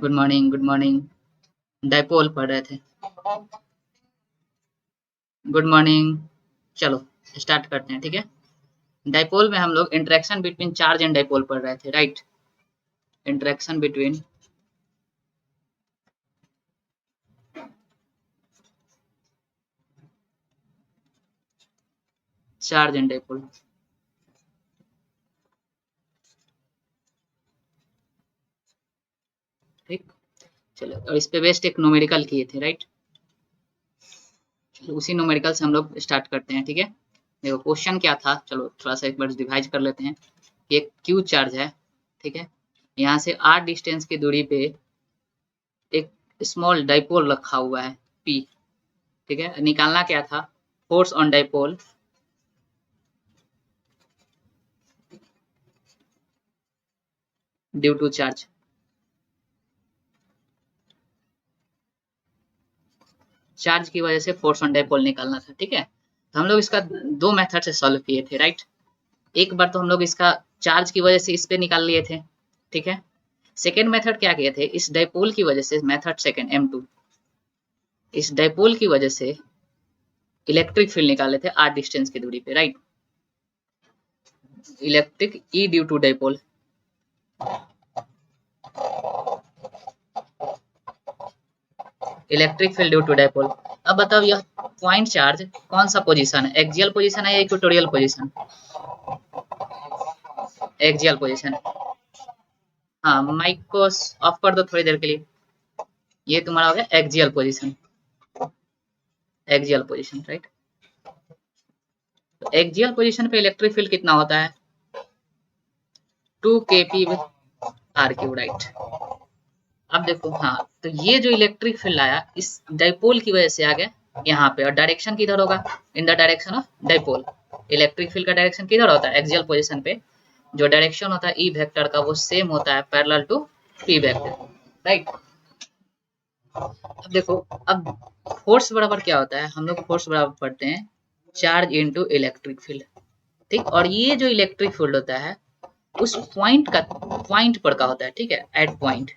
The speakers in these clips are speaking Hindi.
Good morning, good morning. Dipole पढ़ रहे थे। Good morning. चलो स्टार्ट करते हैं, ठीक है। डायपोल में हम लोग interaction between charge and dipole पढ़ रहे थे, right. Interaction between charge and dipole. ठीक, चलो। और इस पे बेस्ड एक न्यूमेरिकल किए थे, राइट। चलो उसी न्यूमेरिकल से हम लोग स्टार्ट करते हैं, ठीक है। देखो क्वेश्चन क्या था, चलो थोड़ा सा एक बार डिवाइड कर लेते हैं। एक क्यू चार्ज है, ठीक है। यहाँ से r डिस्टेंस की दूरी पे एक स्मॉल डायपोल रखा हुआ है p, ठीक है। निकालना क्या था, force on dipole due to charge. Charge की वजह से फोर्स ऑन डायपोल निकालना था, ठीक है। तो हम लोग इसका दो मेथड से सॉल्व किए थे, राइट। एक बार तो हम लोग इसका चार्ज की वजह से इस पे निकाल लिए थे, ठीक है। सेकेंड मेथड क्या किए थे, इस डायपोल की वजह से, मेथड सेकेंड M2, इस डायपोल की वजह से इलेक्ट्रिक फील्ड निकाले थे r डिस्टेंस की दूरी पे, right. Electric E due to dipole. Electric field due to dipole. अब बताओ यह पॉइंट चार्ज कौन सा पोजीशन है, एक्सियल पोजीशन है या इक्वेटोरियल पोजीशन? Axial position. हाँ, माइक को ऑफ कर दो थोड़ी देर के लिए। ये तुम्हारा हो गया axial position, axial position, right. तो एक्सियल पोजीशन पे इलेक्ट्रिक फील्ड कितना होता है, 2kp/r3, राइट। अब देखो, हाँ, तो ये जो इलेक्ट्रिक फील्ड आया इस डायपोल की वजह से आ गया यहाँ पे, और डायरेक्शन किधर होगा, in the direction of dipole. Electric field का डायरेक्शन किधर होता है, एक्सियल पोजीशन पे। जो डायरेक्शन होता है ई वेक्टर का वो सेम होता है parallel to P vector, right. अब देखो, अब फोर्स बराबर क्या होता है, हम लोग फोर्स बराबर पढ़ते हैं चार्ज इनटू इलेक्ट्रिक फील्ड, ठीक। और ये जो इलेक्ट्रिक फील्ड होता है उस पॉइंट पर का होता है, ठीक है, एट पॉइंट।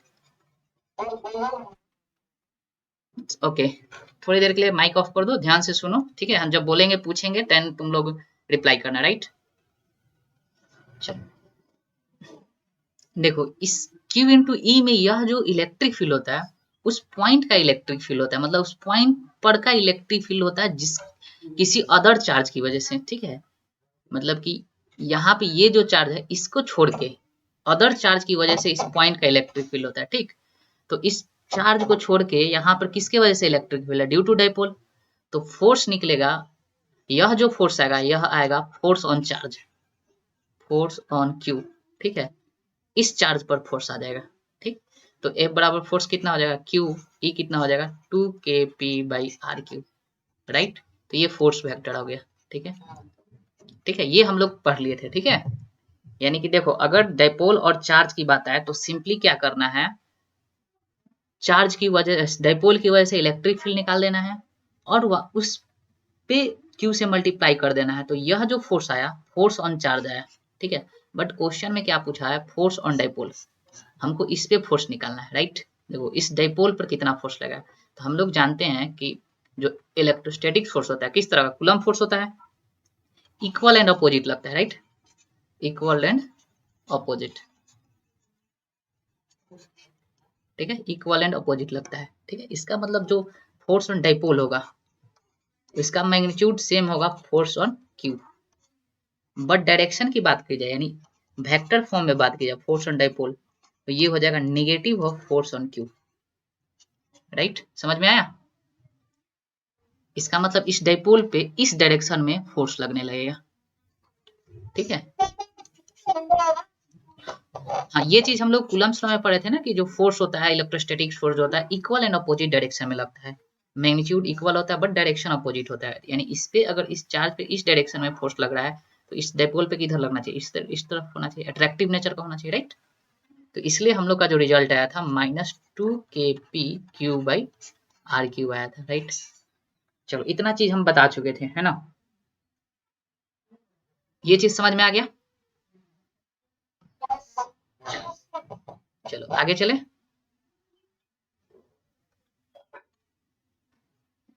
ओके, थोड़ी देर के लिए माइक ऑफ कर दो, ध्यान से सुनो, ठीक है। हम जब बोलेंगे पूछेंगे देन तुम लोग रिप्लाई करना, राइट। चलो देखो, इस Q इंटू ई में यह जो इलेक्ट्रिक फील्ड होता है उस पॉइंट का इलेक्ट्रिक फील्ड होता है, मतलब उस पॉइंट पर का इलेक्ट्रिक फील्ड होता है जिस किसी अदर चार्ज की वजह से, ठीक है। मतलब कि यहाँ पे ये जो चार्ज है इसको छोड़ के अदर चार्ज की वजह से इस पॉइंट का इलेक्ट्रिक फील्ड होता है, ठीक। तो इस चार्ज को छोड़ के यहाँ पर किसके वजह से इलेक्ट्रिक फील्ड है, ड्यू टू डायपोल। तो फोर्स निकलेगा, यह जो फोर्स आएगा यह आएगा force on charge, force on Q, ठीक है। इस चार्ज पर फोर्स आ जाएगा, ठीक। तो F बराबर फोर्स कितना हो जाएगा, क्यू, ई कितना हो जाएगा 2kp/r3, राइट। तो ये फोर्स वेक्टर हो गया, ठीक है। ठीक है, ये हम लोग पढ़ लिए थे, ठीक है। यानी कि देखो, अगर डायपोल और चार्ज की बात आए तो सिंपली क्या करना है, चार्ज की वजह, डायपोल की वजह से इलेक्ट्रिक फील्ड निकाल देना है और उस पे Q से मल्टीप्लाई कर देना है। तो यह जो फोर्स आया फोर्स ऑन चार्ज आया, ठीक है। बट क्वेश्चन में क्या पूछा है, फोर्स ऑन डायपोल। हमको इस पे फोर्स निकालना है, राइट। देखो इस डायपोल पर कितना फोर्स लगा है, तो हम लोग जानते हैं कि जो इलेक्ट्रोस्टैटिक फोर्स होता है किस तरह का, कूलम्ब फोर्स होता है, इक्वल एंड अपोजिट लगता है, राइट। इक्वल एंड अपोजिट, ठीक है, इक्वल एंड अपोजिट लगता है, ठीक है। इसका मतलब जो फोर्स ऑन डायपोल होगा इसका मैग्नीट्यूड सेम होगा force on Q. But direction की बात की जाए, यानी वेक्टर फॉर्म में बात की जाए फोर्स ऑन डायपोल, तो ये हो जाएगा negative of force on Q, right. समझ में आया, इसका मतलब इस डायपोल पे इस डायरेक्शन में फोर्स लगने लगेगा, ठीक है। हाँ, ये चीज हम लोग कूलम्ब्स लॉ में पढ़े थे ना, कि जो फोर्स होता है इलेक्ट्रोस्टैटिक फोर्स जो होता है इक्वल एंड अपोजिट डायरेक्शन में लगता है। मैग्नीट्यूड इक्वल होता है बट डायरेक्शन अपोजिट होता है, यानी इस पे अगर इस चार्ज पे इस डायरेक्शन में फोर्स लग रहा है तो इस डायपोल पे किधर लगना चाहिए, इस तरफ होना चाहिए, अट्रैक्टिव नेचर का होना चाहिए, राइट। तो इसलिए हम लोग का जो रिजल्ट आया था -2kpq/r3 आया था, राइट। चलो इतना चीज हम बता चुके थे, है ना। ये चीज समझ में आ गया। चलो आगे चले।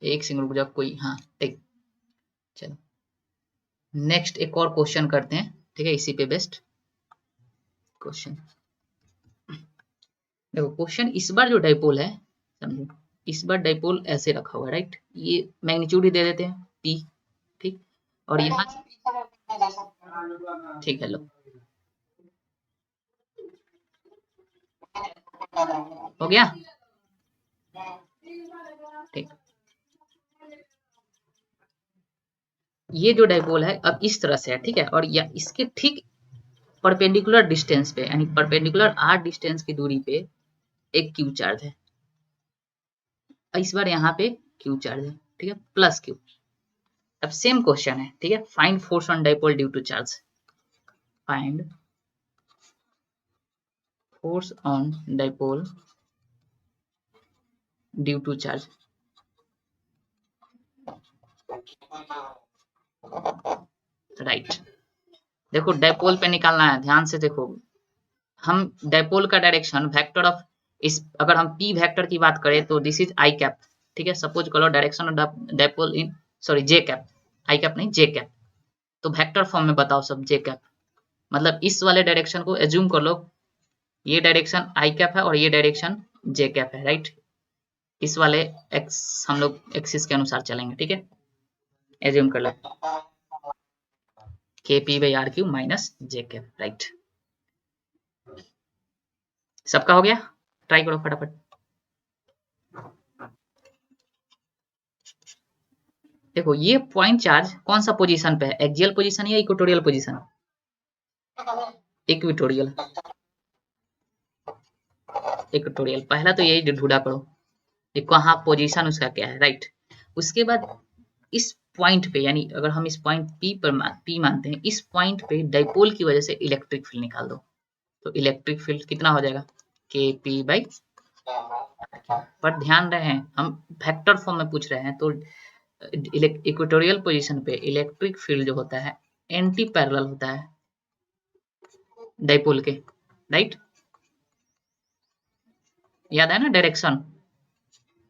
एक सेकंड रुक जाओ, कोई, हाँ ठीक, चलो नेक्स्ट एक और क्वेश्चन करते हैं, ठीक है, इसी पे बेस्ट क्वेश्चन। देखो क्वेश्चन इस बार जो डाइपोल है, समझो इस बार डाइपोल ऐसे रखा हुआ है, राइट, ये मैग्नीट्यूड ही दे देते हैं पी, ठीक, और यहाँ, ठीक है, लो हो गया, ठीक, ये जो डाइपोल है अब इस तरह से है, ठीक है, और या इसके ठीक परपेंडिकुलर डिस्टेंस पे, यानी परपेंडिकुलर आर डिस्टेंस की दूरी पे एक क्यू चार्ज है, इस बार यहाँ पे क्यू चार्ज है, ठीक है, प्लस क्यू। अब सेम क्वेश्चन है, ठीक है, find force on dipole due to charge, find force on dipole due to charge, right. देखो डाइपोल पे निकालना है, ध्यान से देखो, हम डाइपोल का डायरेक्शन वेक्टर ऑफ, इस अगर हम पी वेक्टर की बात करें तो दिस इज आई कैप, ठीक है, सपोज करो direction of dipole in, sorry J cap, I cap नहीं जे कैप, तो वेक्टर फॉर्म में बताओ सब, जे कैप मतलब इस वाले डायरेक्शन को एज्यूम कर लो, ये डायरेक्शन आई कैप है और ये डायरेक्शन जे कैप है, राइट, इस वाले एक्स हम लोग एक्सिस के अनुसार चलेंगे, ठीक है, एज्यूम कर लो K P by R Q minus J cap, right, सबका हो गया, ट्राई करो फटाफट। देखो ये पॉइंट चार्ज कौन सा पोजीशन पे है, एक्सियल पोजीशन या इक्वेटोरियल पोजीशन, इक्वेटोरियल, इक्वेटोरियल, पहला तो यही ढूंढा करो ये कहाँ पोजीशन उसका क्या है, राइट, उसके बाद इस पॉइंट पे, यानी अगर हम इस पॉइंट पी पर पी मानते हैं, इस पॉइंट पे डाइपोल की वजह से इलेक्ट्रिक फील्ड निकाल दो, तो इलेक्ट्रिक फील्ड कितना हो जाएगा, के पी बाई, पर ध्यान रहे हम वेक्टर फॉर्म में पूछ रहे हैं, तो इक्वेटोरियल पोजीशन पे इलेक्ट्रिक फील्ड जो होता है एंटी पैरेलल होता है डाइपोल के, राइट, याद है ना डायरेक्शन,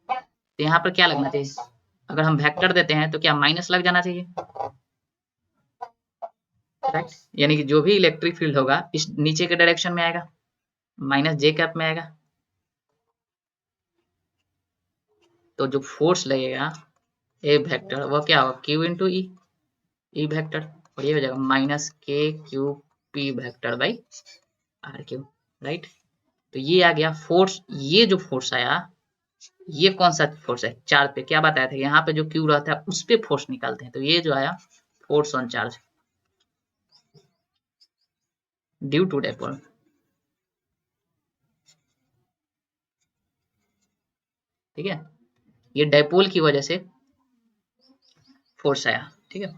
तो यहाँ पर क्या लगना चाहिए, अगर हम वेक्टर देते हैं तो क्या माइनस लग जाना चाहिए, राइट, यानी कि जो भी इलेक्ट्रिक फील्ड होगा इस नीचे के डायरेक्शन में आएगा, माइनस जे कैप में आएगा, तो जो फोर्स लगेगा ए वेक्टर वो क्या होगा, Q into E, E vector, और ये हो जाएगा minus K Q P vector by R Q, right, तो ये आ गया फोर्स, ये जो फोर्स आया ये कौन सा फोर्स है, चार्ज पे, क्या बताया था यहाँ पे जो क्यू रहता है उस पे फोर्स निकालते हैं, तो ये जो आया force on charge due to dipole, ठीक है, ये डाइपोल की वजह से फोर्स आया, ठीक है।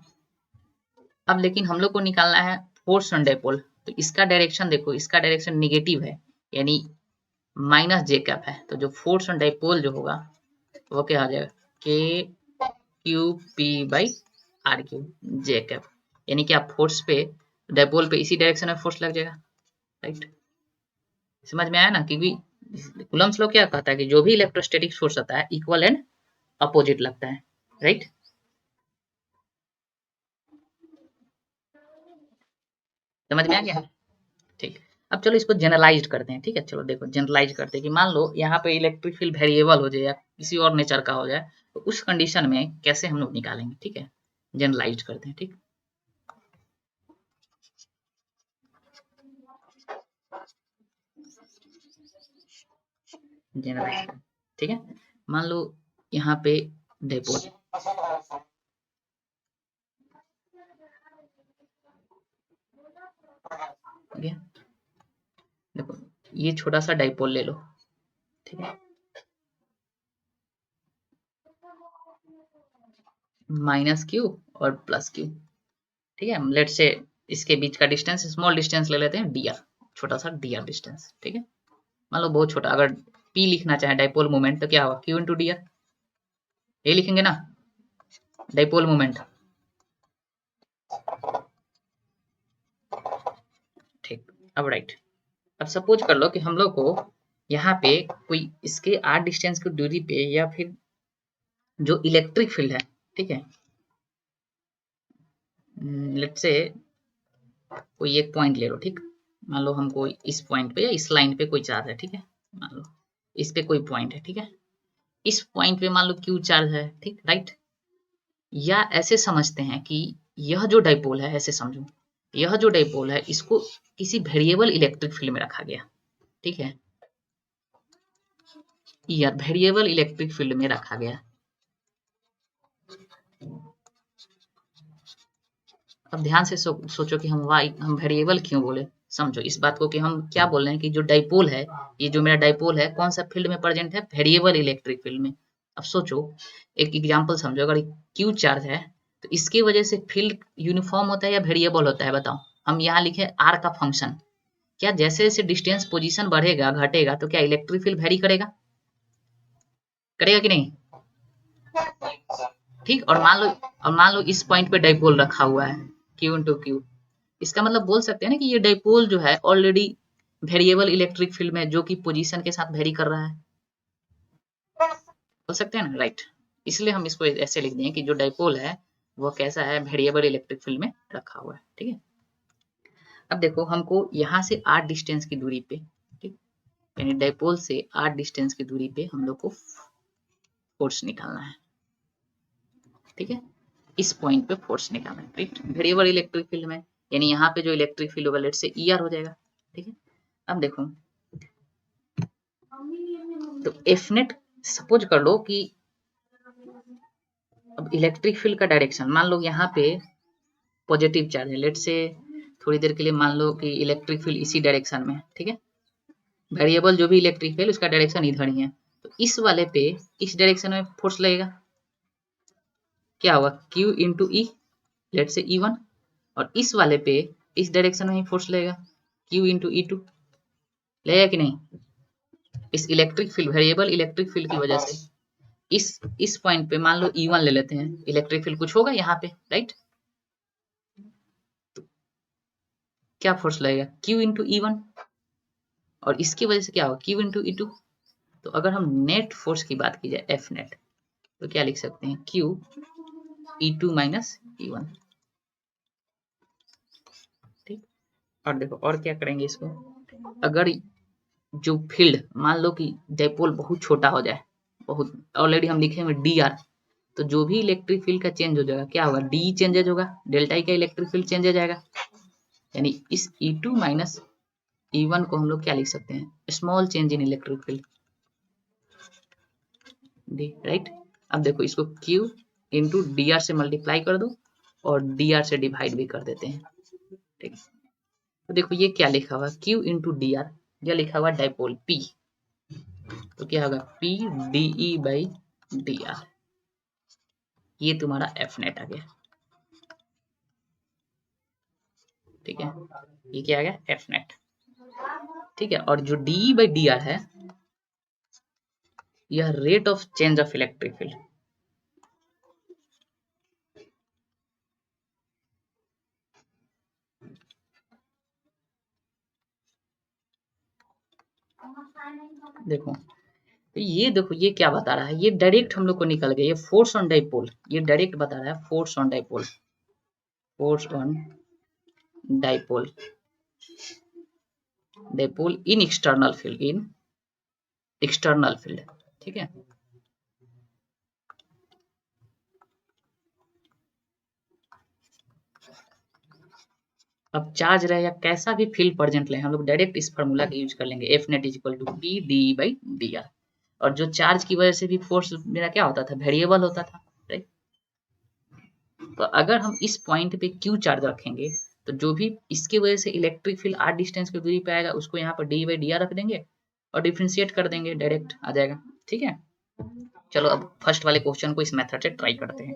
अब लेकिन हम लोग को निकालना है फोर्स ऑन डाइपोल, तो इसका डायरेक्शन देखो, इसका डायरेक्शन निगेटिव है, यानी माइनस जे कैप है, तो जो फोर्स ऑन डाइपोल जो होगा वो क्या आ जाएगा, K Q P by R Q J cap, यानी कि आप फोर्स पे डाइपोल पे इसी डायरेक्शन में फोर्स लग जाएगा, राइट, समझ में आया ना, क्योंकि कूलम्स लॉ क्या कहता है कि जो भी इलेक्ट्रोस्टैटिक फोर्स होता है इक्वल एंड अपोजिट लगता है, राइट, समझ में आ गया, ठीक, अब चलो इसको जनरलाइज करते हैं, ठीक है, चलो देखो जनरलाइज करते हैं कि मान लो यहाँ पे इलेक्ट्रिक फील्ड वेरिएबल हो जाए या किसी और नेचर का हो जाए, तो उस कंडीशन में कैसे हम लोग निकालेंगे, ठीक है, जनरलाइज करते हैं, ठीक, जनरलाइज, ठीक है, मान लो यहाँ पे डाइपोल, ठीक है, देखो ये छोटा सा डाइपोल ले लो, ठीक है, माइनस क्यू और प्लस क्यू, ठीक है, लेट से इसके बीच का डिस्टेंस स्मॉल डिस्टेंस ले लेते हैं डी आर, छोटा सा डी आर डिस्टेंस, ठीक है, मान लो बहुत छोटा, अगर पी लिखना चाहे डाइपोल मोमेंट तो क्या होगा, क्यू इंटू डी आर, ये लिखेंगे ना डाइपोल मोमेंट, ठीक, अब राइट, अब सपोज कर लो कि हम लोग को यहाँ पे कोई इसके आर डिस्टेंस की दूरी पे या फिर जो इलेक्ट्रिक फील्ड है, ठीक है, लेट्स से कोई एक पॉइंट ले लो, ठीक, मान लो हमको इस पॉइंट पे या इस लाइन पे कोई चार्ज है, ठीक है, मान लो इस पे कोई पॉइंट है, ठीक है, इस पॉइंट पे मान लो क्यू चार्ज है, ठीक, राइट। या ऐसे समझते हैं कि यह जो डाइपोल है, ऐसे समझो, यह जो डाइपोल है इसको किसी वेरिएबल इलेक्ट्रिक फील्ड में रखा गया, ठीक है, या वेरिएबल इलेक्ट्रिक फील्ड में रखा गया। अब ध्यान से सोचो कि हम वेरिएबल क्यों बोले, समझो इस बात को कि हम क्या बोल रहे हैं कि जो डाइपोल है, ये जो मेरा डाइपोल है कौन सा फील्ड में प्रेजेंट है, वेरिएबल इलेक्ट्रिक फील्ड में। अब सोचो, एक एग्जांपल समझो, अगर क्यू चार्ज है तो इसकी वजह से फील्ड यूनिफॉर्म होता है या वेरिएबल होता है, बताओ। हम यहाँ लिखे आर का फंक्शन, क्या जैसे जैसे डिस्टेंस पोजीशन बढ़ेगा घटेगा तो क्या इलेक्ट्रिक फील्ड वेरी करेगा, करेगा कि नहीं, ठीक। और मान लो इस पॉइंट पे डाइपोल रखा हुआ है क्यू इंटू क्यू, इसका मतलब बोल सकते हैं ना कि ये डाइपोल जो है ऑलरेडी वेरिएबल इलेक्ट्रिक फील्ड में, जो कि पोजीशन के साथ वेरी कर रहा है, बोल सकते हैं ना, राइट। इसलिए हम इसको ऐसे लिख दें कि जो डाइपोल है वो कैसा है, वेरिएबल इलेक्ट्रिक फील्ड में रखा हुआ है, ठीक है। अब देखो हमको यहाँ से आर डिस्टेंस की दूरी पे, ठीक, यानी डाइपोल से आर डिस्टेंस की दूरी पे हम लोग को फोर्स निकालना है, ठीक है, इस पॉइंट पे फोर्स निकालना है, राइट, वेरिएबल इलेक्ट्रिक फील्ड में, यानी यहाँ पे जो इलेक्ट्रिक फील्ड होगा लेट से ई आर हो जाएगा, ठीक है। अब देखो, तो एफ नेट सपोज कर लो कि अब इलेक्ट्रिक फील्ड का डायरेक्शन मान लो यहाँ पे पॉजिटिव चार्ज है, लेट से थोड़ी देर के लिए मान लो कि इलेक्ट्रिक फील्ड इसी डायरेक्शन में है, ठीक है, वेरिएबल जो भी इलेक्ट्रिक फील्ड उसका डायरेक्शन इधर ही है, तो इस वाले पे इस डायरेक्शन में फोर्स लगेगा, क्या होगा, Q इंटू ई, लेट से E1, और इस वाले पे इस डायरेक्शन में ही फोर्स लगेगा, Q इंटू E2, लगेगा कि नहीं, इस electric field variable electric field की वजह से इस पॉइंट पे मान लो E1 ले लेते हैं, इलेक्ट्रिक फील्ड कुछ होगा यहाँ पे, राइट, तो क्या फोर्स लगेगा, Q इंटू E1, और इसकी वजह से क्या होगा, Q इंटू E2। तो अगर हम नेट फोर्स की बात की जाए एफ नेट, तो क्या लिख सकते हैं, Q E2 माइनस E1, ठीक। और देखो और क्या करेंगे इसको, अगर जो फील्ड मान लो कि डाइपोल बहुत छोटा हो जाए, बहुत, ऑलरेडी हम लिखे हैं डी आर, तो जो भी इलेक्ट्रिक फील्ड का चेंज हो जाएगा क्या होगा, डी चेंजेज होगा, डेल्टा ई का इलेक्ट्रिक फील्ड चेंज हो जाएगा, यानी इस E2 माइनस E1 को हम लोग क्या लिख सकते हैं, small change in electric field, D, right. अब देखो इसको Q इंटू डी आर से मल्टीप्लाई कर दो और डी आर से डिवाइड भी कर देते हैं, ठीक है। तो देखो ये क्या लिखा हुआ, Q इंटू डी आर, यह लिखा हुआ डाइपोल P, तो क्या होगा P D E by D R, ये तुम्हारा एफ नेट आ गया, ठीक है, ये क्या आ गया, एफ नेट, ठीक है। और जो डी बाई डी आर है, यह rate of change of electric field, देखो, तो ये देखो ये क्या बता रहा है, ये डायरेक्ट हम लोग को निकल गया, ये फोर्स ऑन डाइपोल, ये डायरेक्ट बता रहा है force on dipole, force on dipole, dipole in external field, in external field, ठीक है। अब चार्ज रहे या कैसा भी फील्ड प्रेजेंट रहे, हम लोग डायरेक्ट इस फार्मूला का यूज कर लेंगे, F net is equal to P D by D R, और जो चार्ज की वजह से भी फोर्स मेरा क्या होता था, वेरिएबल होता था, राइट। तो अगर हम इस पॉइंट पे क्यू चार्ज रखेंगे तो जो भी इसकी वजह से इलेक्ट्रिक फील्ड आर डिस्टेंस की दूरी पे आएगा उसको यहाँ पर डी बाई डी आर रख देंगे और डिफ्रेंशिएट कर देंगे, डायरेक्ट आ जाएगा, ठीक है। चलो अब फर्स्ट वाले क्वेश्चन को इस मेथड से ट्राई करते हैं,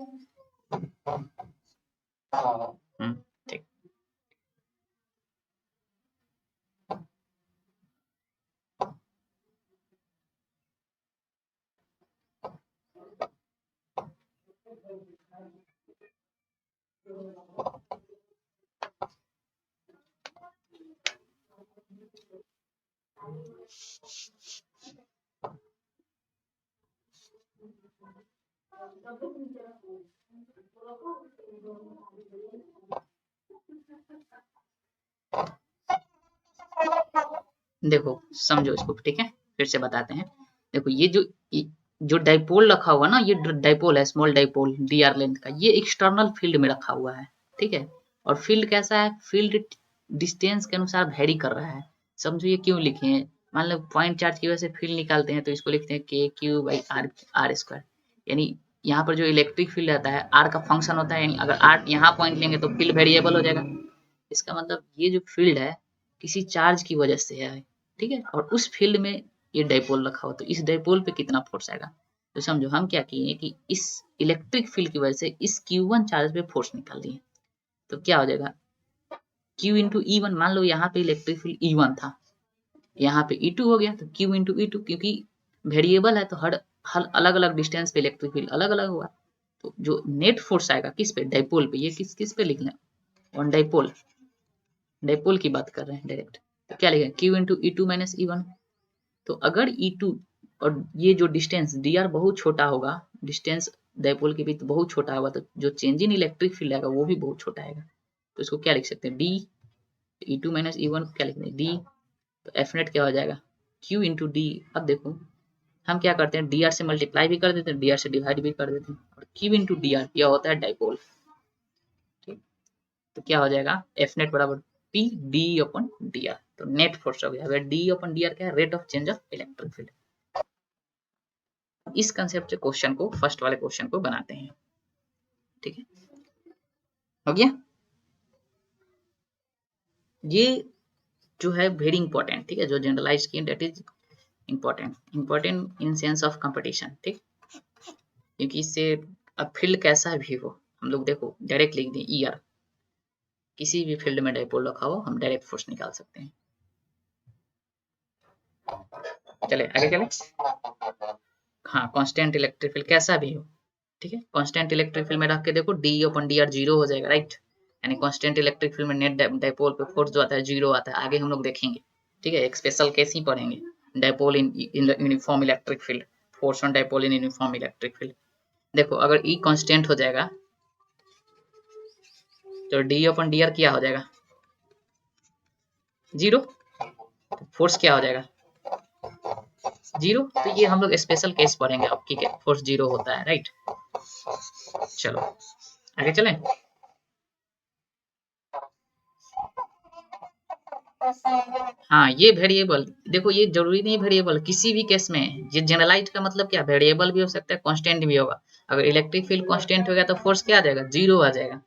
ठीक। देखो समझो इसको, ठीक है, फिर से बताते हैं। देखो ये जो डाइपोल रखा हुआ ना, ये डाइपोल है, स्मॉल डाइपोल dr लेंथ का, ये एक्सटर्नल फील्ड में रखा हुआ है, ठीक है। और फील्ड कैसा है, फील्ड डिस्टेंस के अनुसार वेरी कर रहा है। समझो ये क्यों लिखे हैं, मान लो पॉइंट चार्ज की वजह से फील्ड निकालते हैं तो इसको लिखते हैं के क्यू बाई आर स्क्वायर। यानी यहाँ पर जो इलेक्ट्रिक फील्ड रहता है आर का फंक्शन होता है, यानी अगर आर यहाँ पॉइंट लेंगे तो फील्ड वेरिएबल हो जाएगा। इसका मतलब ये जो फील्ड है किसी चार्ज की वजह से है, ठीक है। और उस फील्ड में ये डाइपोल रखा हो तो इस डाइपोल पे कितना फोर्स आएगा। तो समझो हम क्या किए कि इस इलेक्ट्रिक फील्ड की वजह से इस Q1 चार्ज पे फोर्स निकाल दिए। तो क्या हो जाएगा, Q इंटू E1, मान लो यहाँ पे इलेक्ट्रिक फील्ड E1 था, यहाँ पे E2 हो गया, तो Q इंटू E2, क्योंकि वेरिएबल है तो हर अलग अलग डिस्टेंस पे इलेक्ट्रिक फील्ड अलग अलग हुआ। तो जो नेट फोर्स आएगा किस पे, डाइपोल पे, ये किस किस पे लिख लें, ऑन डाइपोल, डाइपोल की बात कर रहे हैं डायरेक्ट। तो क्या लिखें, Q into E2 minus E1। तो अगर E2 और ये जो डिस्टेंस dr बहुत छोटा होगा, डिस्टेंस डाइपोल के बीच बहुत छोटा होगा, तो जो चेंज इन इलेक्ट्रिक फील्ड आएगा वो भी बहुत छोटा आएगा। तो इसको क्या लिख सकते हैं, d, E2 माइनस E1 क्या लिखते हैं, d। तो एफ नेट क्या हो जाएगा, Q इंटू डी। अब देखो हम क्या करते हैं, dr से मल्टीप्लाई भी कर देते हैं, dr से डिवाइड भी कर देते हैं, और Q इंटू dr यह होता है डाइपोल, ठीक। तो क्या हो जाएगा, एफ नेट बराबर पी डी अपन डी आर। तो नेट फोर्स हो गया। अगर डी अपन डी आर क्या है, rate of change of electric field. इस कंसेप्ट से क्वेश्चन को, फर्स्ट वाले क्वेश्चन को बनाते हैं, ठीक है, हो गया। ये जो है वेरी इंपॉर्टेंट, ठीक है, जो जनरलाइज की that is important, important in sense of competition, ठीक। क्योंकि इससे अब फील्ड कैसा भी हो, हम लोग देखो डायरेक्ट लिख दें ई आर, किसी भी फील्ड में डाइपोल रखा हो हम डायरेक्ट फोर्स निकाल सकते हैं। चले आगे चले। हाँ, कांस्टेंट इलेक्ट्रिक फील्ड कैसा भी हो, ठीक है, कांस्टेंट इलेक्ट्रिक फील्ड में रख के देखो डी अपन डी आर जीरो हो जाएगा, राइट। यानी कांस्टेंट इलेक्ट्रिक फील्ड में नेट डाइपोल पे फोर्स जो आता है जीरो आता है, आगे हम लोग देखेंगे, ठीक है, एक स्पेशल केस ही पढ़ेंगे, dipole in uniform electric field, force on dipole in uniform electric field. देखो अगर ई कांस्टेंट हो जाएगा तो डी अपन डी आर क्या हो जाएगा, जीरो। तो फोर्स क्या हो जाएगा, जीरो। तो ये हम लोग स्पेशल केस पढ़ेंगे अब की फोर्स जीरो होता है, राइट। चलो आगे चलें। हाँ ये वेरिएबल, देखो ये जरूरी नहीं वेरिएबल, किसी भी केस में ये जनरलाइज का मतलब क्या, वेरिएबल भी हो सकता है कांस्टेंट भी होगा। अगर इलेक्ट्रिक फील्ड कांस्टेंट हो गया तो फोर्स क्या आ जाएगा, जीरो आ जाएगा।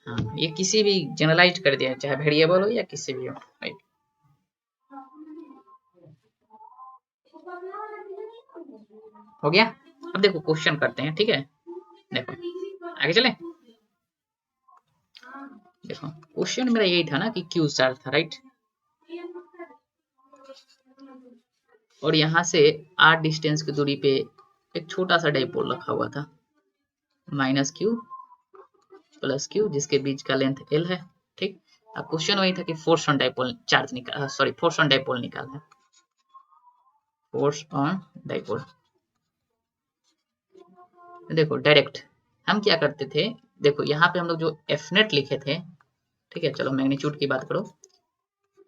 हाँ ये किसी भी जनरलाइज कर दिया, चाहे वेरिएबल हो या किसी भी हो, राइट। हो गया। अब देखो क्वेश्चन करते हैं, ठीक है, देखो आगे चले। देखो क्वेश्चन मेरा यही था ना कि क्यू चार्ज था, राइट। और यहाँ से आर डिस्टेंस की दूरी पे एक छोटा सा डाइपोल रखा हुआ था, माइनस क्यू प्लस क्यू, जिसके बीच का लेंथ एल है, ठीक। अब क्वेश्चन वही था कि फोर्स ऑन डाइपोल चार्ज निकाल, सॉरी फोर्स ऑन डाइपोल निकालना है, फोर्स ऑन डाइपोल। देखो डायरेक्ट हम क्या करते थे, देखो यहाँ पे हम लोग जो एफ नेट लिखे थे, ठीक है, चलो मैग्नीट्यूड की बात करो,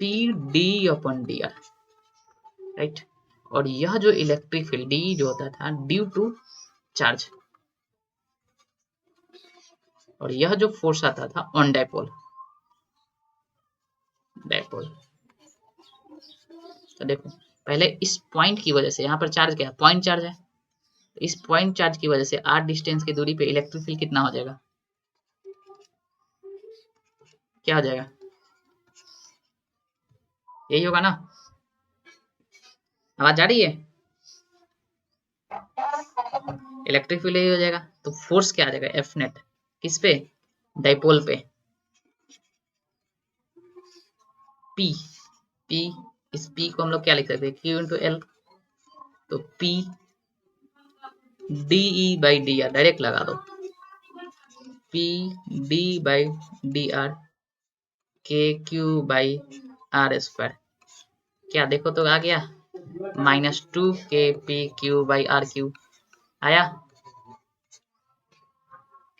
पी डी अपन डी आर, राइट। और यह जो इलेक्ट्रिक फील्ड डी जो होता था ड्यू टू चार्ज, और यह जो फोर्स आता था ऑन डाइपोल, डाइपोल। तो देखो पहले इस पॉइंट की वजह से, यहाँ पर चार्ज क्या है, पॉइंट चार्ज है, तो इस पॉइंट चार्ज की वजह से आर डिस्टेंस की दूरी पे इलेक्ट्रिक फील्ड कितना हो जाएगा, क्या हो जाएगा, यही होगा ना, आवाज आ रही है, इलेक्ट्रिक फील्ड यही हो जाएगा। तो फोर्स क्या आ जाएगा, एफ नेट, किस पे, डाइपोल पे, पी, पी, इस पी को हम लोग क्या लिख सकते हैं, क्यू इंटू एल। तो P D E by D R direct लगा दो, P D by D R K Q by R square, क्या देखो तो आ गया, -2 K P Q by R Q आया।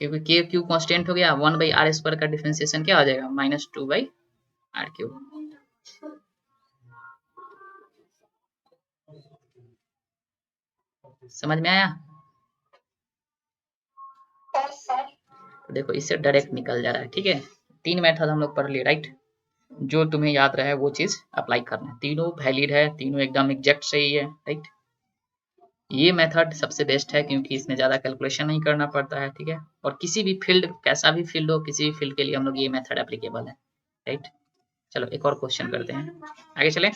क्योंकि के क्यू कांस्टेंट हो गया, 1/r² का डिफरेंशिएशन क्या हो जाएगा, -2/r³। समझ में आया? तो देखो इससे डायरेक्ट निकल जा रहा है, ठीक है। 3 मेथड हम लोग पढ़ लिए, राइट। जो तुम्हें याद रहे वो चीज अप्लाई करना है, तीनों वैलिड है, तीनों एकदम एग्जैक्ट सही है, राइट। ये मेथड सबसे बेस्ट है क्योंकि इसमें ज्यादा कैलकुलेशन नहीं करना पड़ता है, ठीक है। और किसी भी फील्ड, कैसा भी फील्ड हो, किसी भी फील्ड के लिए हम लोग ये मेथड एप्लीकेबल है, राइट। चलो एक और क्वेश्चन करते हैं, आगे चले।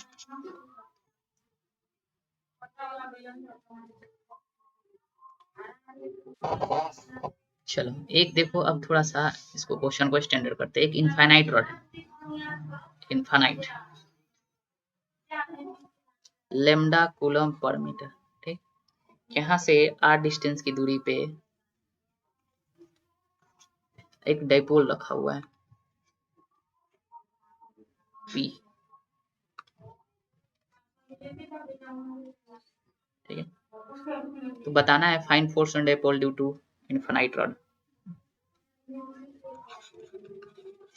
चलो एक देखो, अब थोड़ा सा इसको क्वेश्चन को स्टैंडर्ड करते हैं। एक इनफाइनाइट रॉड है, infinite, lambda coulomb per metre, ठीक। यहाँ से r डिस्टेंस की दूरी पे एक डाइपोल रखा हुआ है P, ठीक है। तो बताना है find force on dipole due to infinite rod.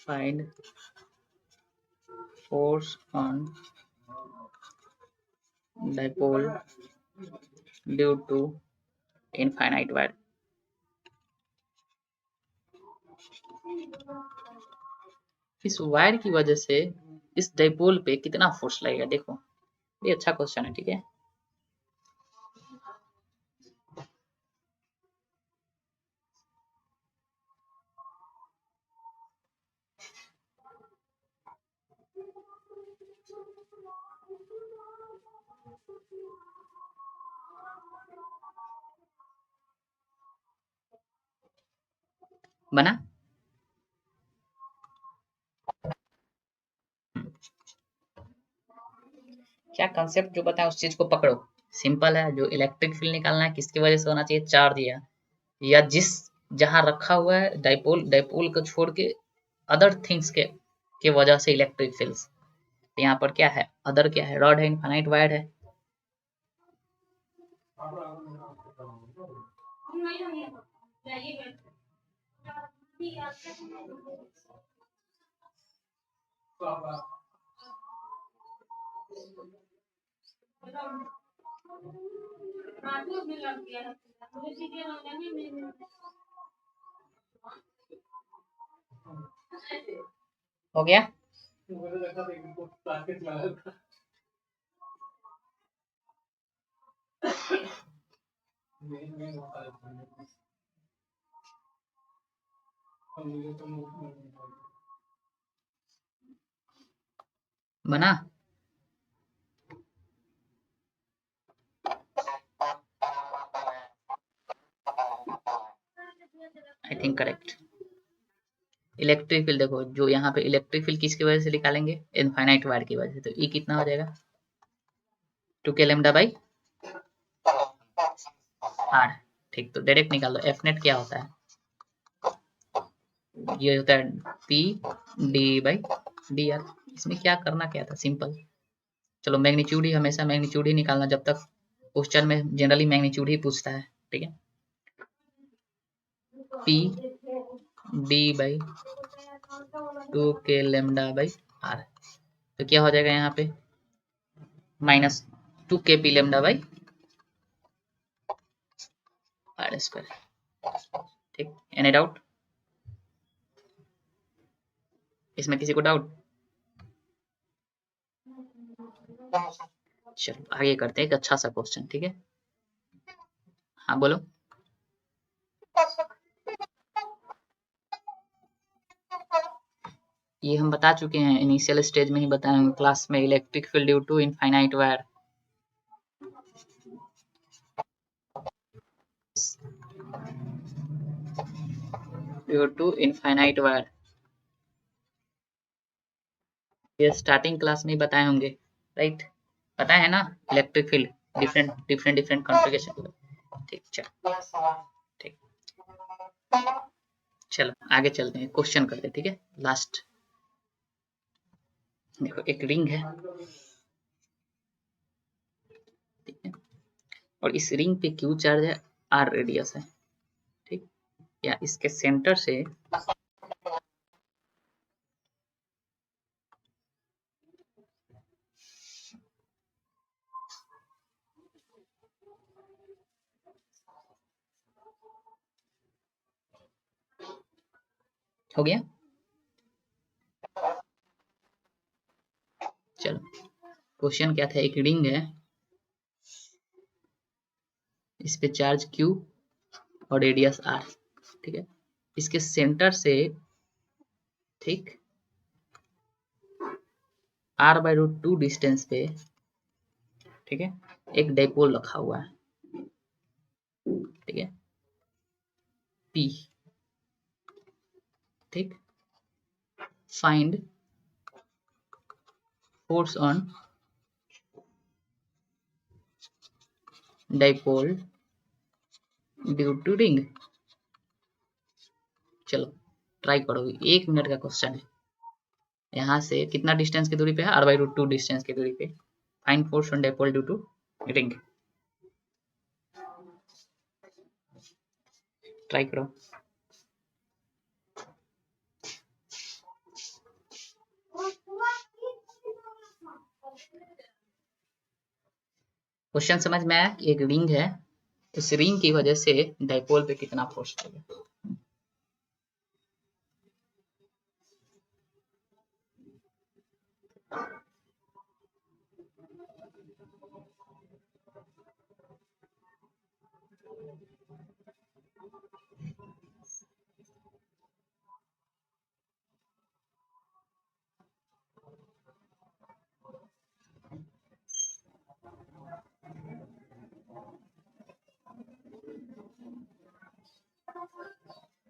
Find force on dipole due to infinite wire. इस वायर की वजह से इस डाइपोल पे कितना फोर्स लगेगा, देखो ये अच्छा क्वेश्चन है, ठीक है। बना? क्या कंसेप्ट जो बताया उस चीज को पकड़ो, सिंपल है। जो इलेक्ट्रिक फील्ड निकालना है किसकी वजह से होना चाहिए, चार्ज या जिस जहां रखा हुआ है डाइपोल, डाइपोल को छोड़ के अदर थिंग्स के वजह से इलेक्ट्रिक फील्ड। तो यहाँ पर क्या है, अदर क्या है, रॉड है, इनफाइनाइट वायर है। हो गया? बना? आई थिंक करेक्ट। इलेक्ट्रिक फील्ड देखो, जो यहाँ पे इलेक्ट्रिक फील्ड किसकी वजह से निकालेंगे, इनफाइनाइट वायर की वजह से। तो ई कितना हो जाएगा, 2k लेमडा बाई r, ठीक। तो डायरेक्ट निकाल लो, एफ नेट क्या होता है, ये होता है P D by D R. इसमें क्या करना क्या था, सिंपल। चलो मैग्नीट्यूड ही, हमेशा मैग्नीट्यूड ही निकालना, जब तक क्वेश्चन में जनरली मैग्नीट्यूड ही पूछता है, ठीक है। P D by 2k lambda by R, तो क्या हो जाएगा यहाँ पे, -2k p lambda by R square, ठीक। एनी डाउट इसमें, किसी को डाउट? चलो आगे करते हैं एक अच्छा सा क्वेश्चन, ठीक है। हाँ बोलो। ये हम बता चुके हैं, इनिशियल स्टेज में ही बताए होंगे क्लास में, electric field due to infinite wire. Due to infinite wire, ये स्टार्टिंग क्लास में ही बताए होंगे, राइट। पता है ना, इलेक्ट्रिक फील्ड डिफरेंट कॉन्फ़िगरेशन, ठीक। चलो ठीक, चलो आगे चलते हैं, क्वेश्चन करते हैं, ठीक है। लास्ट देखो, एक रिंग है, ठीक है, और इस रिंग पे क्यू चार्ज है, आर रेडियस है, ठीक। क्या इसके सेंटर से हो गया। चलो क्वेश्चन क्या था, एक रिंग है, इस पे चार्ज Q और रेडियस R, ठीक है। इसके सेंटर से, ठीक, R/√2 डिस्टेंस पे, ठीक है, एक डाइपोल रखा हुआ है, ठीक है, P, ठीक। Find force on dipole due to ring. चलो ट्राई करो, 1 मिनट का क्वेश्चन है। यहाँ से कितना डिस्टेंस की दूरी पे है, R/√2 डिस्टेंस की दूरी पे। Find force on dipole due to ring. Try करो। क्वेश्चन समझ में आया? एक रिंग है, उस रिंग की वजह से डाइपोल पे कितना फोर्स लगेगा।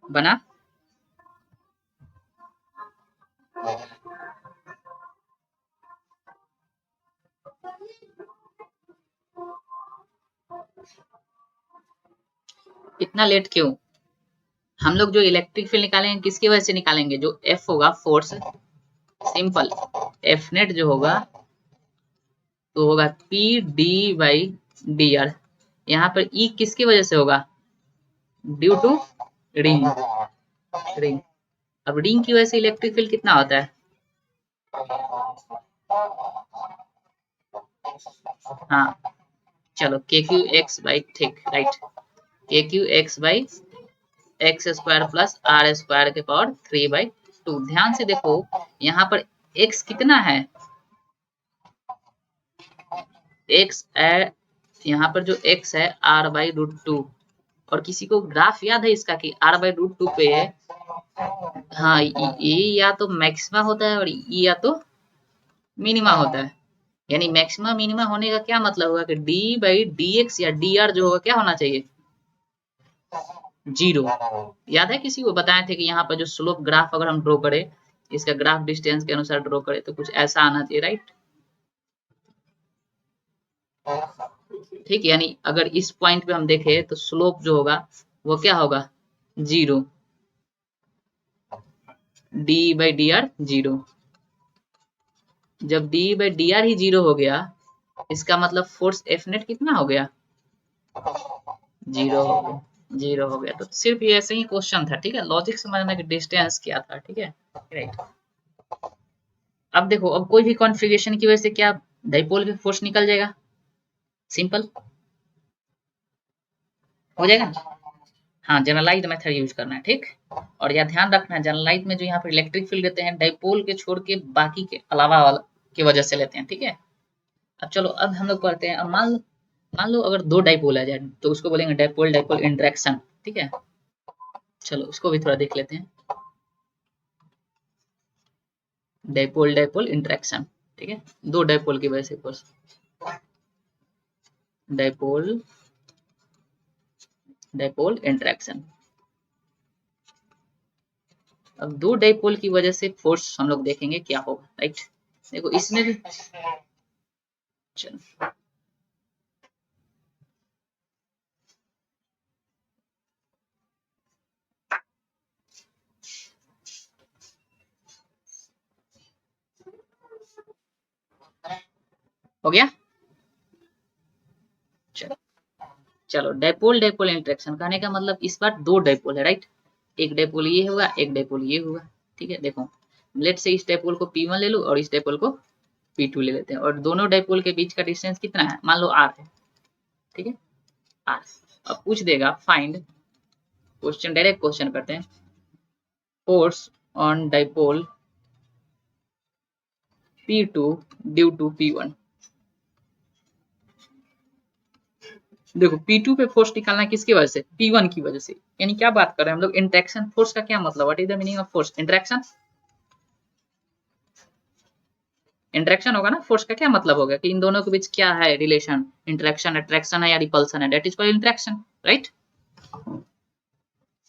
बना? इतना लेट क्यों? हम लोग जो इलेक्ट्रिक फील्ड निकालेंगे किसकी वजह से निकालेंगे, जो F होगा फोर्स, सिंपल, F नेट जो होगा तो होगा P/d/dr। यहाँ पर E किसकी वजह से होगा, ड्यू टू रिंग, रिंग। अब रिंग की वजह से इलेक्ट्रिक फील्ड कितना होता है, हाँ चलो KQ(x/, ठीक राइट, KQ(x/x² + R² के पावर 3/2। ध्यान से देखो यहाँ पर x कितना है, x है, यहाँ पर जो x है R/√2। और किसी को ग्राफ याद है इसका कि R/√2 पे है, हाँ ये या तो मैक्सिमा होता है और ये या तो मिनिमा होता है। यानी मैक्सिमा मिनिमा होने का क्या मतलब होगा कि d/dx या dr जो होगा क्या होना चाहिए, 0। याद है किसी को बताए थे कि यहाँ पर जो स्लोप ग्राफ अगर हम ड्रॉ करें, इसका ग्राफ डिस्टेंस के अनुसार ड्रॉ करें तो कुछ ऐसा आना चाहिए, राइट। ठीक, यानी अगर इस पॉइंट पे हम देखें तो स्लोप जो होगा वो क्या होगा, 0, d/dr 0। जब d/dr ही 0 हो गया, इसका मतलब फोर्स F नेट कितना हो गया, 0 हो गया, 0 हो गया। तो सिर्फ ये ऐसे ही क्वेश्चन था, ठीक है, लॉजिक समझना कि डिस्टेंस क्या था, ठीक है, राइट। अब देखो, अब कोई भी कॉन्फ़िगरेशन की वजह से क्या डाइपोल पे फोर्स निकल जाएगा, सिंपल हो जाएगा। हाँ, जनरलाइज मेथड यूज करना है, ठीक। और यह ध्यान रखना है, जनरलाइज में जो यहाँ पर इलेक्ट्रिक फील्ड लेते हैं डाइपोल के छोड़ के बाकी के अलावा वाला की वजह से लेते हैं, ठीक है। अब चलो, अब हम लोग पढ़ते हैं। अब मान लो अगर दो डाइपोल आ जाए तो उसको बोलेंगे डाइपोल डाइपोल इंटरेक्शन, ठीक है। चलो उसको भी थोड़ा देख लेते हैं, डाइपोल डाइपोल इंटरेक्शन, ठीक है। दो डाइपोल की वजह से फोर्स, डाइपोल डाइपोल इंटरेक्शन। अब दो डाइपोल की वजह से फोर्स हम लोग देखेंगे क्या होगा, राइट। देखो इसमें भी, चलो हो गया। चलो चलो, डाइपोल डाइपोल इंटरेक्शन कहने का मतलब इस बार दो डाइपोल है, राइट। एक डायपोल ये हुआ, एक डायपोल ये हुआ, ठीक है। देखो लेट से इस डायपोल को P1 ले लो और इस डायपोल को P2 ले लेते हैं, और दोनों डायपोल के बीच का डिस्टेंस कितना है, मान लो R है, ठीक है, R। अब पूछ देगा फाइंड, क्वेश्चन डायरेक्ट क्वेश्चन करते हैं, force on dipole P2 due to P1। देखो P2 पे फोर्स निकालना है किसकी वजह से, P1 की वजह से। यानी क्या बात कर रहे हैं हम लोग, इंटरेक्शन फोर्स का क्या मतलब, what is the meaning of force, interaction. Interaction होगा ना, फोर्स का क्या मतलब होगा कि इन दोनों के बीच क्या है रिलेशन, इंटरेक्शन, अट्रैक्शन है या रिपल्सन है, that is called interaction, right.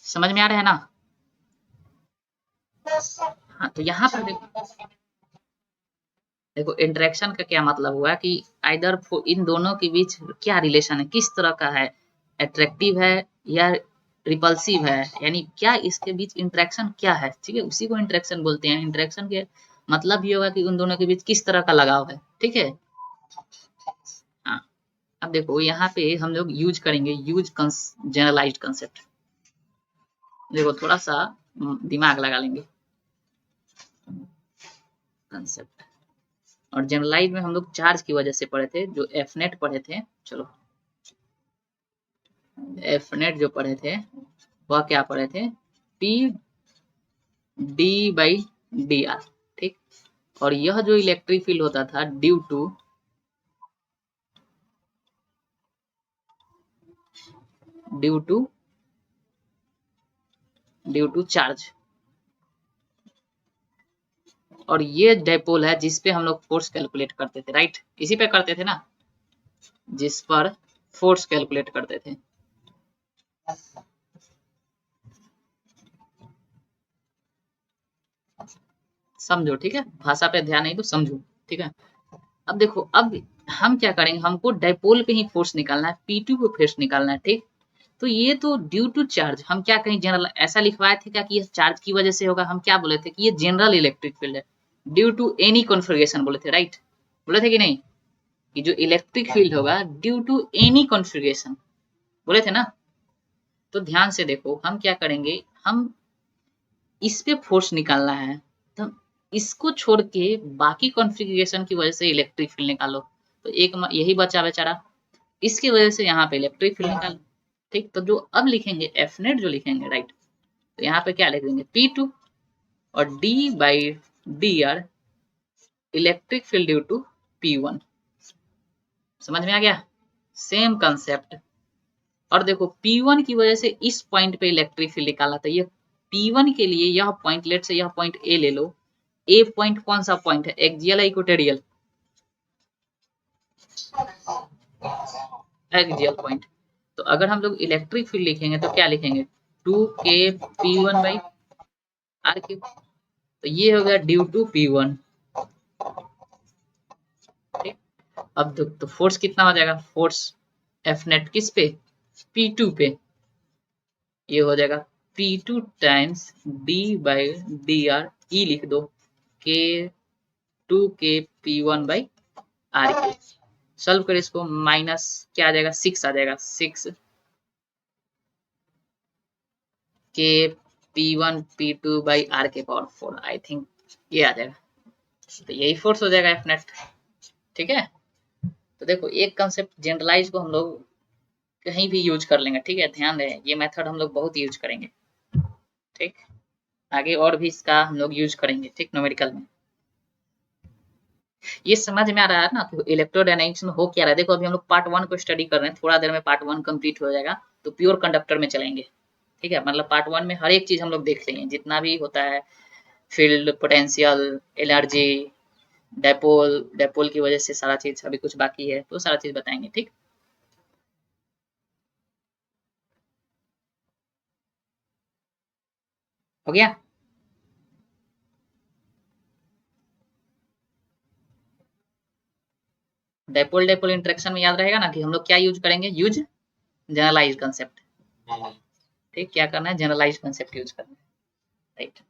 समझ में आ रहा है ना। हाँ तो यहाँ पर देखो इंटरेक्शन का क्या मतलब हुआ कि आइदर इन दोनों के बीच क्या रिलेशन है, किस तरह का है, अट्रैक्टिव है या रिपल्सिव है, यानी क्या इसके बीच इंटरेक्शन क्या है, ठीक है, उसी को इंटरेक्शन बोलते हैं। इंटरेक्शन के मतलब ये होगा कि उन दोनों के बीच किस तरह का लगाव है, ठीक है। हाँ अब देखो यहाँ पे हम लोग यूज करेंगे यूज जनरलाइज्ड कंसेप्ट। देखो थोड़ा सा दिमाग लगा लेंगे, कंसेप्ट। और जनरलाइज में हम लोग चार्ज की वजह से पढ़े थे, जो एफ नेट पढ़े थे, चलो एफ नेट जो पढ़े थे वह क्या पढ़े थे, P D by D R, ठीक। और यह जो इलेक्ट्रिक फील्ड होता था ड्यू टू चार्ज। और ये डायपोल है जिस पे हम लोग फोर्स कैलकुलेट करते थे, राइट, इसी पे करते थे ना, जिस पर फोर्स कैलकुलेट करते थे। समझो, ठीक है, भाषा पे ध्यान नहीं तो समझो, ठीक है। अब देखो अब हम क्या करेंगे, हमको डायपोल पे ही फोर्स निकालना है, P2 पे फोर्स निकालना है, ठीक। तो ये तो ड्यू टू चार्ज, हम क्या कहीं जनरल ऐसा लिखवाए थे क्या कि ये चार्ज की वजह से होगा, हम क्या बोले थे कि ये जनरल इलेक्ट्रिक फील्ड है ड्यू टू एनी कॉन्फ़िगरेशन, बोले थे, राइट, बोले थे कि नहीं, कि जो इलेक्ट्रिक फील्ड होगा ड्यू टू एनी कॉन्फ़िगरेशन, बोले थे ना। तो ध्यान से देखो हम क्या करेंगे, हम इस पे फोर्स निकालना है, तो इसको छोड़ के बाकी कॉन्फ़िगरेशन की वजह से इलेक्ट्रिक फील्ड निकालो, तो एक यही बचा बेचारा, इसकी वजह से यहाँ पे इलेक्ट्रिक फील्ड निकालो, ठीक। तो जो अब लिखेंगे एफ नेट जो लिखेंगे, राइट, तो यहाँ पे क्या लिख देंगे P2 और D by D R electric field due to P1। समझ में आ गया, सेम कंसेप्ट। और देखो P1 की वजह से इस पॉइंट पे इलेक्ट्रिक फील्ड निकाला था, ये P1 के लिए यह पॉइंट, लेट से यह पॉइंट ए ले लो, ए पॉइंट कौन सा पॉइंट है, एक्सियल इक्वेटोरियल, एक्सियल पॉइंट। तो अगर हम लोग इलेक्ट्रिक फील्ड लिखेंगे तो क्या लिखेंगे, 2k P1/r3, तो ये हो गया ड्यू टू P1, ठीक। अब तो फोर्स कितना हो जाएगा, फोर्स एफ नेट किस पे, P2 पे, ये हो जाएगा P2 times D by D r, e लिख दो, के 2k P1/r। सॉल्व करें इसको, माइनस क्या आ जाएगा, 6 आ जाएगा, 6 के P1 P2/r⁴ आई थिंक ये आ जाएगा, तो यही फोर्स हो जाएगा एफ नेट, ठीक है। तो देखो एक कंसेप्ट जनरलाइज को हम लोग कहीं भी यूज कर लेंगे, ठीक है, ध्यान रहे ये मेथड हम लोग बहुत यूज करेंगे, ठीक। आगे और भी इसका हम लोग यूज करेंगे, ठीक, न्यूमेरिकल में। ये समझ में आ रहा है ना कि इलेक्ट्रोडायनेमिक्स में हो क्या रहा है। देखो अभी हम लोग पार्ट 1 को स्टडी कर रहे हैं, थोड़ा देर में पार्ट 1 कंप्लीट हो जाएगा, तो प्योर कंडक्टर में चलेंगे, ठीक है। मतलब पार्ट 1 में हर एक चीज हम लोग देख लेंगे, जितना भी होता है, field, potential, energy, dipole, dipole की वजह से सारा चीज, अभी कुछ बाकी है तो सारा चीज बताएंगे, ठीक। हो गया। डायपोल डायपोल इंटरेक्शन में याद रहेगा ना कि हम लोग क्या यूज करेंगे, यूज जनरलाइज कंसेप्ट, ठीक। क्या करना है, जनरलाइज कंसेप्ट यूज करना है, राइट।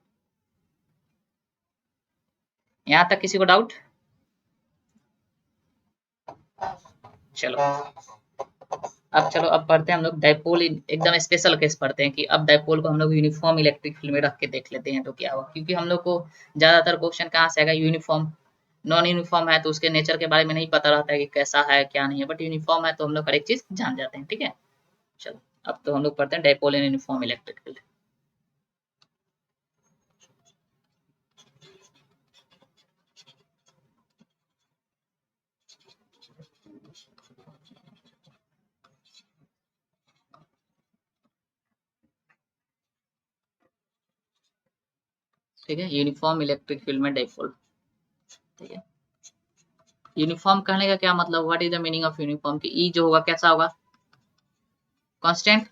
यहाँ तक किसी को डाउट, चलो अब चलो अब पढ़ते हैं हम लोग डाइपोल एकदम स्पेशल केस पढ़ते हैं कि अब डाइपोल को हम लोग यूनिफॉर्म इलेक्ट्रिक फील्ड में रख के देख लेते हैं तो क्या होगा, क्योंकि हम लोग को ज्यादातर क्वेश्चन कहाँ से आएगा, यूनिफॉर्म। नॉन यूनिफॉर्म है तो उसके नेचर के बारे में नहीं पता रहता है कि कैसा है क्या नहीं है, बट यूनिफॉर्म है तो हम लोग हर एक चीज जान जाते हैं, ठीक है। चलो अब तो हम लोग पढ़ते हैं dipole in uniform electric field. ठीक है, यूनिफॉर्म इलेक्ट्रिक फील्ड में डाइपोल। ठीक है, यूनिफॉर्म कहने का क्या मतलब, what is the meaning of uniform, की ई जो होगा कैसा होगा, कांस्टेंट।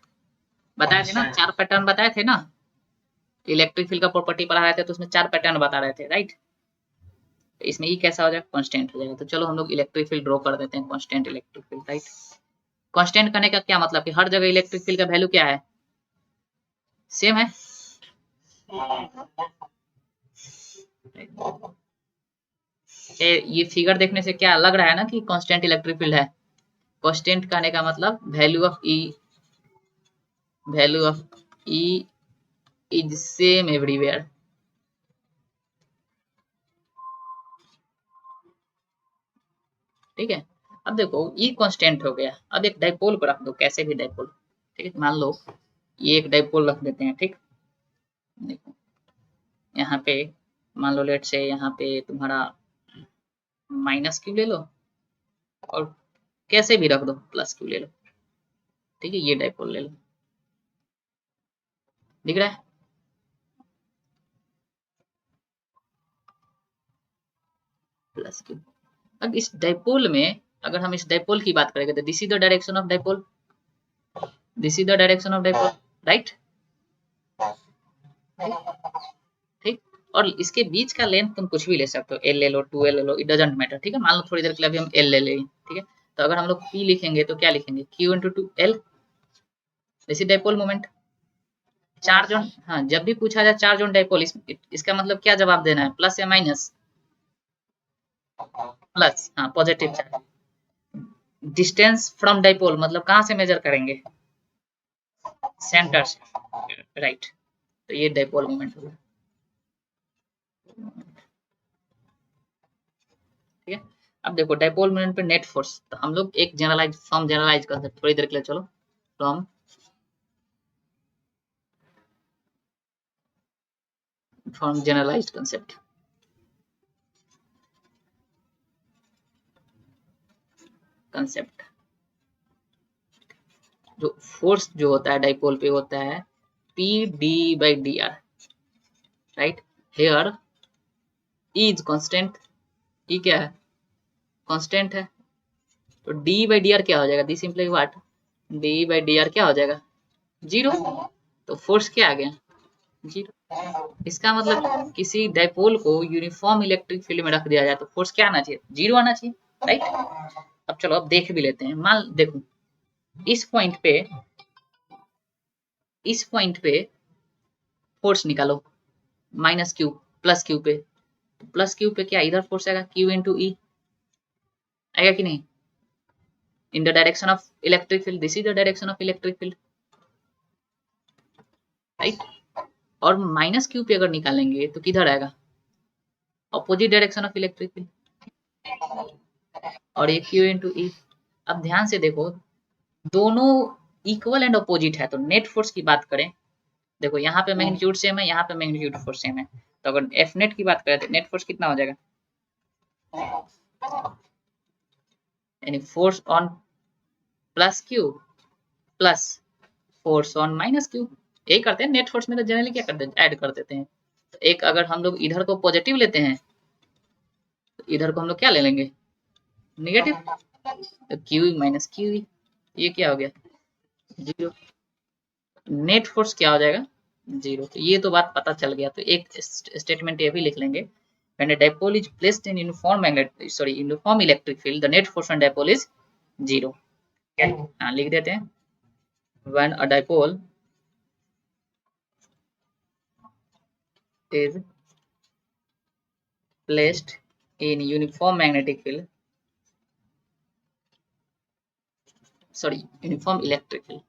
बताए थे ना, चार पैटर्न बताए थे ना, इलेक्ट्रिक फील्ड का प्रॉपर्टी पढ़ा रहे थे तो उसमें चार पैटर्न बता रहे थे, राइट। तो इसमें ई कैसा हो जाएगा, कांस्टेंट हो जाएगा। तो चलो हम लोग इलेक्ट्रिक फील्ड ड्रॉ कर देते हैं, constant electric field, right. Constant करने का क्या मतलब कि हर जगह इलेक्ट्रिक फील्ड का वैल्यू क्या है, सेम है। ये फिगर देखने से क्या लग रहा है ना कि कांस्टेंट इलेक्ट्रिक फील्ड है। कांस्टेंट कहने का मतलब value of E is same everywhere. ठीक है, अब देखो ई कांस्टेंट हो गया, अब एक डाइपोल को रख दो, कैसे भी डाइपोल। ठीक है, मान लो ये एक डाइपोल रख देते हैं, ठीक। देखो यहाँ पे मान लो लेट से यहाँ पे तुम्हारा माइनस क्यू ले लो और कैसे भी रख दो प्लस क्यू ले लो। ठीक है, ये डाइपोल ले लो, दिख रहा है। Plus Q. अब इस डाइपोल में अगर हम इस डाइपोल की बात करेंगे तो this is the direction of dipole, this is the direction of dipole, right. ठीक, और इसके बीच का लेंथ तुम कुछ भी ले सकते हो, एल ले लो, 2 एल ले लो, इट डजेंट मैटर। ठीक है, मान लो थोड़ी देर के लिए अभी हम एल ले लें, ठीक है। तो अगर हम लोग पी लिखेंगे तो क्या लिखेंगे, Q into two L, this is dipole moment. Charge on, हाँ जब भी पूछा जाए चार्ज ऑन डाइपोल, इसका मतलब क्या जवाब देना है, प्लस या माइनस, प्लस, हाँ positive charge. Distance from dipole मतलब कहाँ से मेजर करेंगे, सेंटर से, राइट। तो ये डाइपोल मोमेंट होगा, ठीक है। अब देखो डाइपोल मोमेंट पे नेट फोर्स, तो हम लोग एक जनरलाइज कर सकते थोड़ी देर के लिए, चलो फ्रॉम जनरलाइज्ड कंसेप्ट। जो फोर्स जो होता है डाइपोल पे होता है P D by D r, right. Here e is constant, e क्या है, कांस्टेंट है। तो डी बाई डी आर क्या हो जाएगा, the simply what, d by D r क्या हो जाएगा, जीरो। तो फोर्स क्या आ गया, जीरो। इसका मतलब किसी डाइपोल को यूनिफॉर्म इलेक्ट्रिक फील्ड में रख दिया जाए तो फोर्स क्या आना चाहिए, जीरो आना चाहिए, राइट। अब चलो अब देख भी लेते हैं, मान देखो इस पॉइंट पे, इस पॉइंट पे फोर्स निकालो, माइनस क्यू प्लस क्यू पे, प्लस क्यू पे क्या इधर फोर्स आएगा, क्यू इंटू ई, आएगा कि नहीं, in the direction of electric field, this is the direction of electric field, right. और माइनस क्यू पे अगर निकालेंगे तो किधर आएगा, opposite direction of electric field, और ये क्यू इंटू ई। अब ध्यान से देखो दोनों इक्वल एंड अपोजिट है, तो नेट फोर्स की बात करें, देखो यहाँ पे मैग्नीट्यूड सेम है, यहाँ पे मैग्नीट्यूड फोर्स सेम है, तो अगर एफ नेट की बात करें तो नेट फोर्स कितना हो जाएगा, यानी force on plus Q plus force on minus Q, यही करते हैं नेट फोर्स में, तो जनरली क्या करते हैं ऐड कर देते हैं। तो एक अगर हम लोग इधर को पॉजिटिव लेते हैं तो इधर को हम लोग क्या ले लेंगे, नेगेटिव, तो क्यू माइनस क्यू, ये क्या हो गया, जीरो। नेट फोर्स क्या हो जाएगा, जीरो। तो ये तो बात पता चल गया, तो एक स्टेटमेंट ये भी लिख लेंगे, when a dipole is placed in uniform electric field the net force on dipole is zero। क्या, हाँ लिख देते हैं, when a dipole is placed in uniform magnetic field sorry uniform electric field,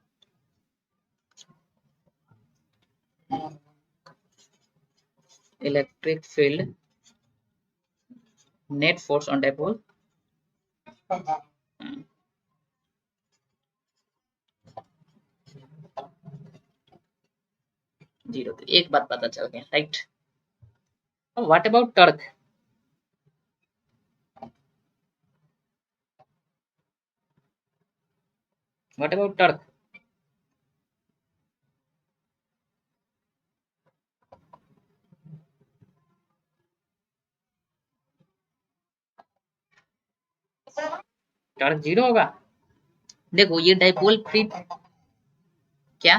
electric field net force on dipole, zero. तो एक बात पता चल गया, right. What about torque? What about torque? Torque zero होगा। देखो ये डाइपोल फ्री, क्या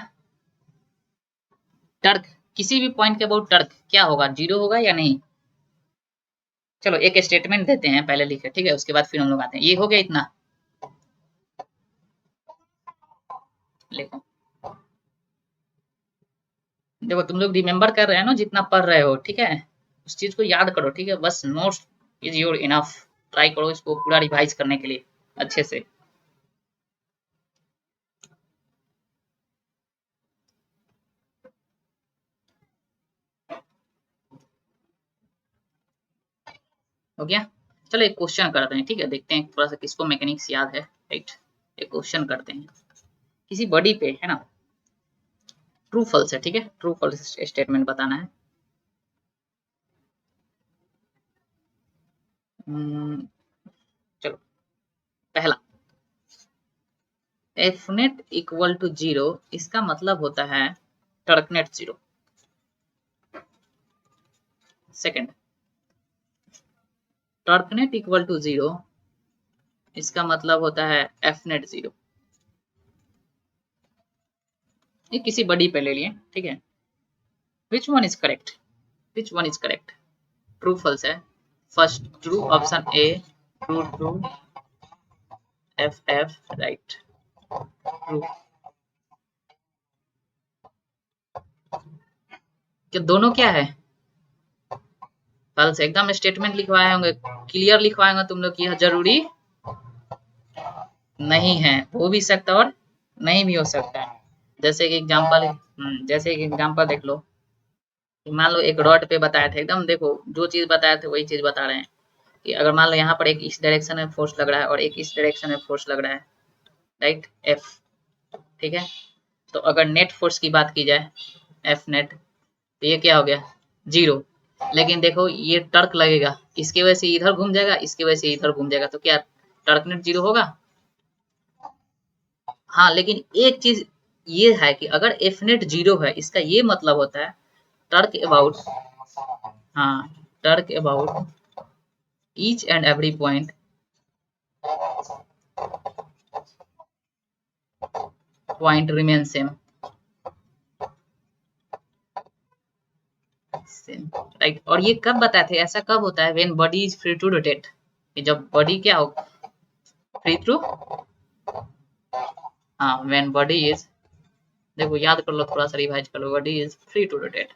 टर्क किसी भी पॉइंट के अबाउट टर्क क्या होगा, जीरो होगा या नहीं? चलो एक स्टेटमेंट देते हैं पहले लिखे, ठीक है, उसके बाद फिर हम लोग आते हैं। ये हो गया इतना, लिखो। देखो तुम लोग रिमेम्बर कर रहे हो ना जितना पढ़ रहे हो, ठीक है, उस चीज को याद करो, ठीक है, बस notes is your enough. Try करो इसको पूरा रिवाइज करने के लिए अच्छे से। हो गया। चलो एक क्वेश्चन करते हैं, ठीक है, देखते हैं थोड़ा सा किसको मैकेनिक्स याद है, राइट। एक क्वेश्चन करते हैं, किसी बॉडी पे है ना, ट्रू फॉल्स है, ठीक है, ट्रू फॉल्स स्टेटमेंट बताना है। चलो पहला, F net equal to zero, इसका मतलब होता है torque net zero. Second, torque net equal to zero, इसका मतलब होता है एफ नेट जीरो। ये किसी बॉडी पे ले लिए, ठीक है। Which one is correct? Which one is correct? True false है। First true, option A true, true, F F right, true. क्या दोनों क्या है? फॉल्स। एकदम स्टेटमेंट लिखवाए होंगे, क्लियर लिखवाए होंगे तुम लोग कि यह जरूरी नहीं है, हो भी सकता और नहीं भी हो सकता है। जैसे कि एग्जांपल, जैसे कि एग्जांपल देख लो, मान लो एक रॉड पे बताए थे, एकदम देखो जो चीज बताए थे वही चीज बता रहे हैं कि अगर मान लो यहाँ पर एक इस डायरेक्शन में फोर्स लग रहा है और एक इस डायरेक्शन में फोर्स लग रहा है, राइट, एफ, ठीक है। तो अगर नेट फोर्स की बात की जाए, एफ नेट, तो ये क्या हो गया, जीरो। लेकिन देखो ये टर्क लगेगा, इसकी वजह से इधर घूम जाएगा, इसकी वजह से इधर घूम जाएगा, तो क्या टर्क नेट जीरो होगा? हाँ, लेकिन एक चीज ये है कि अगर एफ नेट जीरो है, इसका ये मतलब होता है टर्क अबाउट, हाँ, torque about each and every point remain same, right. और ये कब बताए थे, ऐसा कब होता है, when body is free to rotate, जब बॉडी क्या हो, फ्री थ्रू, हाँ, व्हेन बॉडी इज, देखो याद कर लो, थोड़ा सा रिवाइज कर लो, body is free to rotate,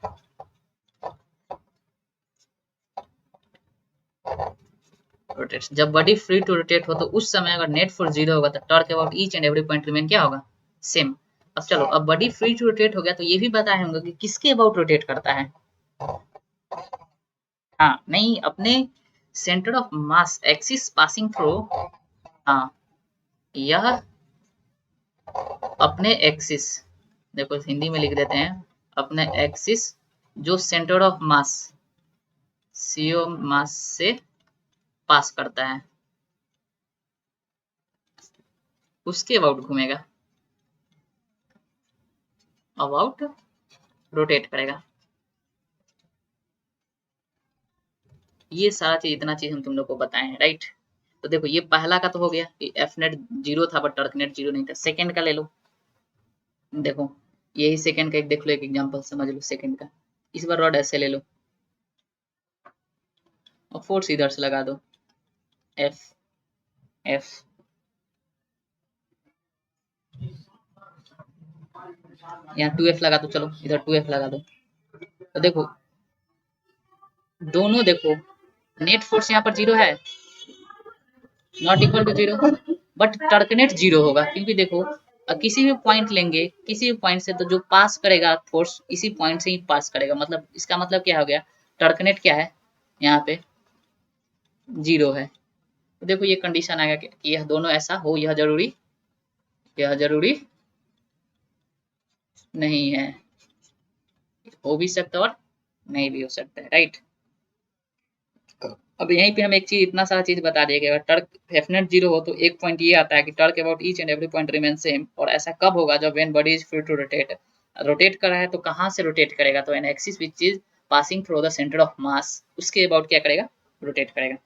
rotate. जब बॉडी फ्री टू रोटेट हो तो उस समय अगर नेट फोर्स जीरो होगा तो torque about each and every point remain क्या होगा, सेम। अब चलो, अब बॉडी फ्री टू रोटेट हो गया तो ये भी बताए होंगे कि किसके अबाउट रोटेट करता है। हाँ, नहीं, अपने centre of mass axis passing through, हाँ, यह अपने एक्सिस, देखो हिंदी में लिख देते हैं, अपने एक्सिस जो सेंटर ऑफ मास, सीओ मास से पास करता है, उसके अबाउट घूमेगा, अबाउट रोटेट करेगा। ये सारा चीज, इतना चीज हम तुम लोग को बताए हैं, राइट। तो देखो ये पहला का तो हो गया कि एफ नेट जीरो था बट टर्क नेट जीरो नहीं था। सेकंड का ले लो, देखो यही सेकंड का एक देख लो, एक एग्जांपल समझ लो सेकंड का। इस बार रॉड ऐसे ले लो और फोर्स इधर से लगा दो, एफ एफ, यहाँ 2F लगा दो, चलो इधर 2F लगा दो। तो देखो दोनों, देखो नेट फोर्स यहाँ पर जीरो है, not equal to zero, but torque net zero होगा, क्योंकि देखो किसी भी पॉइंट लेंगे, किसी भी पॉइंट से, तो जो पास करेगा फोर्स इसी पॉइंट से ही पास करेगा, मतलब इसका मतलब क्या हो गया, टर्कनेट क्या है यहाँ पे, जीरो है। तो देखो ये कंडीशन आ गया कि यह दोनों ऐसा हो, यह जरूरी नहीं है, हो भी सकता है और नहीं भी हो सकता है, राइट। अब यहीं पे हम एक चीज, इतना सारा चीज बता दिया गया, टर्क डेफिनेट जीरो हो तो एक पॉइंट ये आता है कि torque about each and every point remain same, और ऐसा कब होगा, जब when body is free to rotate, rotate कर रहा है तो कहाँ से रोटेट करेगा, तो an axis which is passing through the centre of mass, उसके अबाउट क्या करेगा, रोटेट करेगा।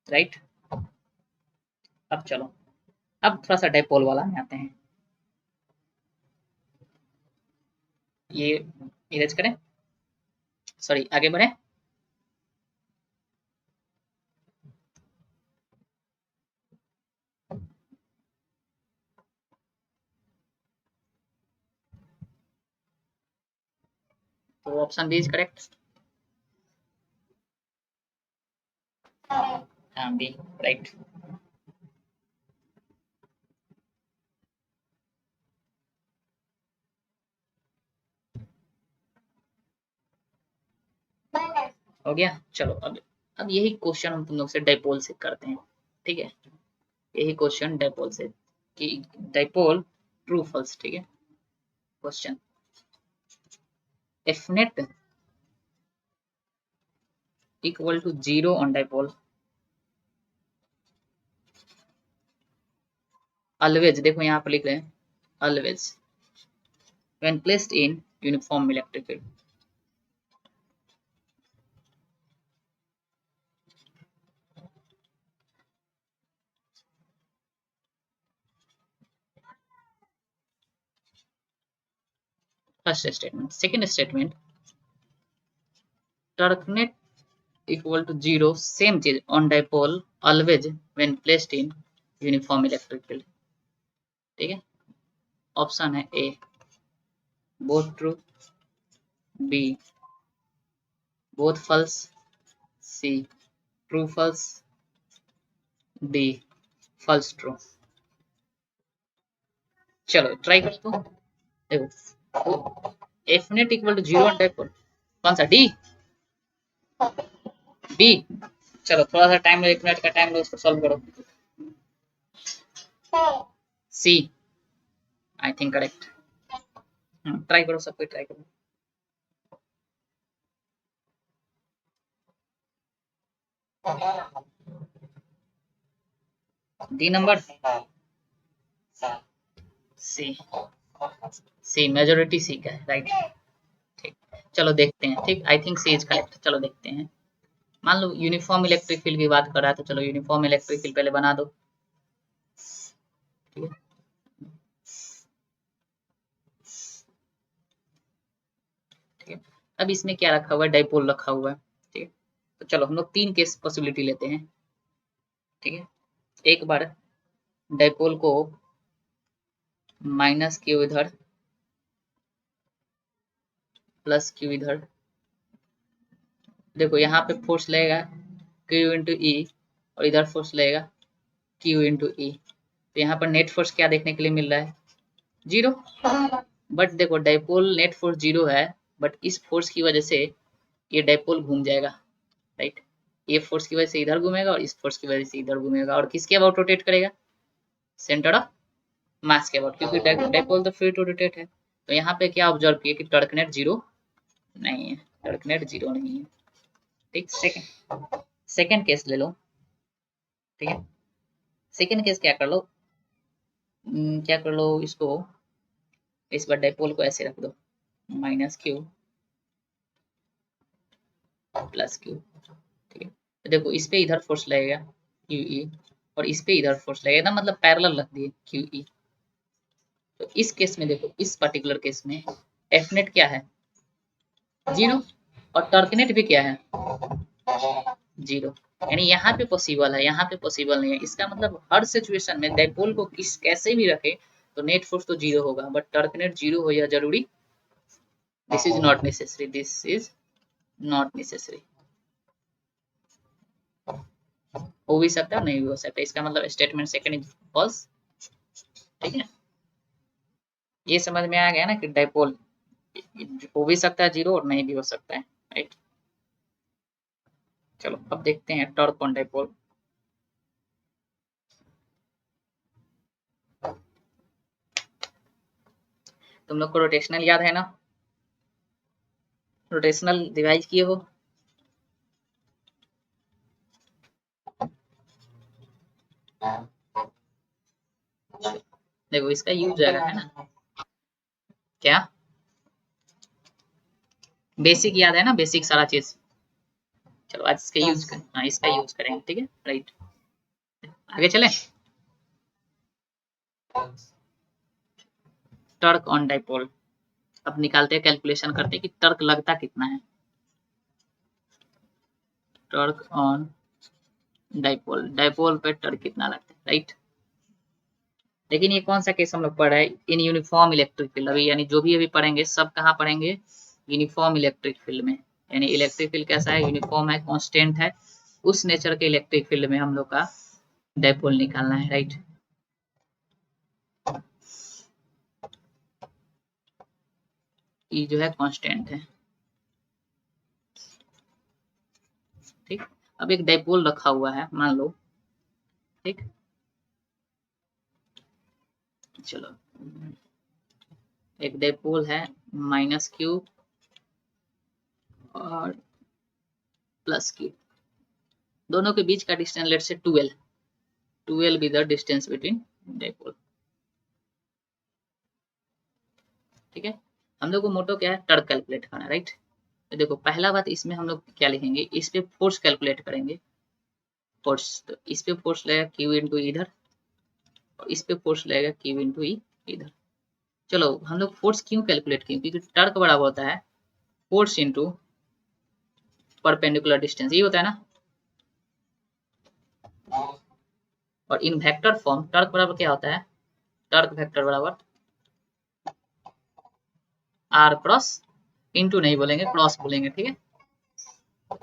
राइट। अब चलो, अब थोड़ा सा डाइपोल वाला में आते हैं, ये इरेज करें, सॉरी आगे बढ़े। तो ऑप्शन बी इज करेक्ट, हाँ बी, राइट। हो गया। चलो अब यही क्वेश्चन हम तुम लोग से डाइपोल से करते हैं, ठीक है, यही क्वेश्चन डाइपोल से, कि डाइपोल ट्रू फॉल्स, ठीक है। Question, F net equal to zero on dipole, always, देखो यहाँ पर लिख रहे हैं always when placed in uniform electric field. First statement. Second statement, torque net equal to zero, same चीज on dipole always when placed in uniform electric field, ठीक है। ऑप्शन है A both true, B both false, C true false, D false true. चलो ट्राई करो तो, देखो F net equal to zero on dipole, कौन सा, डी, बी। चलो थोड़ा सा टाइम लो, 1 मिनट का टाइम लो, उसको सॉल्व करो। C I think correct. Try करो, सब कोई ट्राई करो। D number, C, C majority C का है, राइट। ठीक, चलो देखते हैं, ठीक, I think C is correct, चलो देखते हैं। मान लो यूनिफॉर्म इलेक्ट्रिक फील्ड की बात कर रहा है, तो चलो यूनिफॉर्म इलेक्ट्रिक फील्ड पहले बना दो, ठीक है। ठीक है, अब इसमें क्या रखा हुआ है, डाइपोल रखा हुआ है, ठीक है। तो चलो हम लोग 3 केस पॉसिबिलिटी लेते हैं, ठीक है। एक बार डाइपोल को माइनस क्यू इधर, प्लस क्यू इधर, देखो यहाँ पे फोर्स लगेगा क्यू इंटू ई, और इधर फोर्स लगेगा क्यू इंटू ई, तो यहाँ पर नेट फोर्स क्या देखने के लिए मिल रहा है, जीरो। बट देखो डाइपोल नेट फोर्स जीरो है, बट इस फोर्स की वजह से ये डाइपोल घूम जाएगा, राइट। ये फोर्स की वजह से इधर घूमेगा और इस फोर्स की वजह से इधर घूमेगा, और किसके अबाउट रोटेट करेगा, सेंटर ऑफ मास के अबाउट, क्योंकि डाइपोल तो फ्री टू रोटेट है। तो यहाँ पे क्या ऑब्जर्व किया कि टर्कनेट जीरो नहीं है, टर्कनेट जीरो नहीं है, ठीक। सेकंड केस ले लो, ठीक है। सेकंड केस क्या कर लो, क्या कर लो इसको, इस बार डाइपोल को ऐसे रख दो, माइनस क्यू प्लस क्यू, ठीक है। तो देखो इस पे इधर फोर्स लगेगा क्यू ई, और इस पे इधर फोर्स लगेगा ना, मतलब पैरेलल रख दिए क्यू ई। तो इस केस में देखो, इस पर्टिकुलर केस में एफ नेट क्या है, जीरो, और टर्कनेट भी क्या है, जीरो। यानी यहाँ पे पॉसिबल है, यहाँ पे पॉसिबल नहीं है, इसका मतलब हर सिचुएशन में डाइपोल को किस कैसे भी रखे तो नेट फोर्स तो जीरो होगा, बट टर्कनेट जीरो हो यह जरूरी, this is not necessary, this is not necessary. हो भी सकता है नहीं भी हो सकता, इसका मतलब स्टेटमेंट सेकंड इज फॉल्स। ठीक है, ये समझ में आ गया ना कि डाइपोल हो भी सकता है जीरो और नहीं भी हो सकता है, राइट। चलो अब देखते हैं टॉर्क ऑन डाइपोल। तुम लोग को रोटेशनल याद है ना, रोटेशनल डिवाइड किए हो। देखो इसका यूज आएगा है ना, क्या बेसिक याद है ना, बेसिक सारा चीज। चलो आज इसका यूज कर, हाँ इसका यूज करेंगे, ठीक है राइट। आगे चलें। टर्क ऑन डाइपोल, अब निकालते हैं, कैलकुलेशन करते हैं कि टर्क लगता कितना है। टर्क ऑन डाइपोल, डाइपोल पे टर्क कितना लगता है, राइट। लेकिन ये कौन सा केस हम लोग पढ़ रहे हैं, इन यूनिफॉर्म इलेक्ट्रिक फील्ड, अभी यानी जो भी अभी पढ़ेंगे सब कहाँ पढ़ेंगे, यूनिफॉर्म इलेक्ट्रिक फील्ड में। यानी इलेक्ट्रिक फील्ड कैसा है, यूनिफॉर्म है, कांस्टेंट है, उस नेचर के इलेक्ट्रिक फील्ड में हम लोग का डाइपोल निकालना है, राइट। ई जो है कांस्टेंट है, ठीक। अब एक डाइपोल रखा हुआ है मान लो, ठीक। चलो एक डाइपोल है माइनस क्यू और प्लस क्यू, दोनों के बीच का डिस्टेंस लेट से 12 भी द डिस्टेंस बिटवीन डाइपोल, ठीक है। हम लोग को मोटो क्या है, टर्क कैलकुलेट करना, राइट। तो देखो पहला बात इसमें हम लोग क्या लिखेंगे, इस पे फोर्स कैलकुलेट करेंगे, फोर्स। तो इस पे फोर्स लगेगा क्यू इंटू इधर, और इस पे फोर्स लगेगा क्यू इंटू ई इधर। चलो हम लोग फोर्स क्यों कैलकुलेट किए, क्योंकि टर्क बराबर होता है फोर्स इंटू परपेंडिकुलर डिस्टेंस, ये होता है ना। और इन वेक्टर फॉर्म टर्क बराबर क्या होता है, टर्क वेक्टर बराबर आर क्रॉस, इंटू नहीं बोलेंगे क्रॉस बोलेंगे, ठीक है।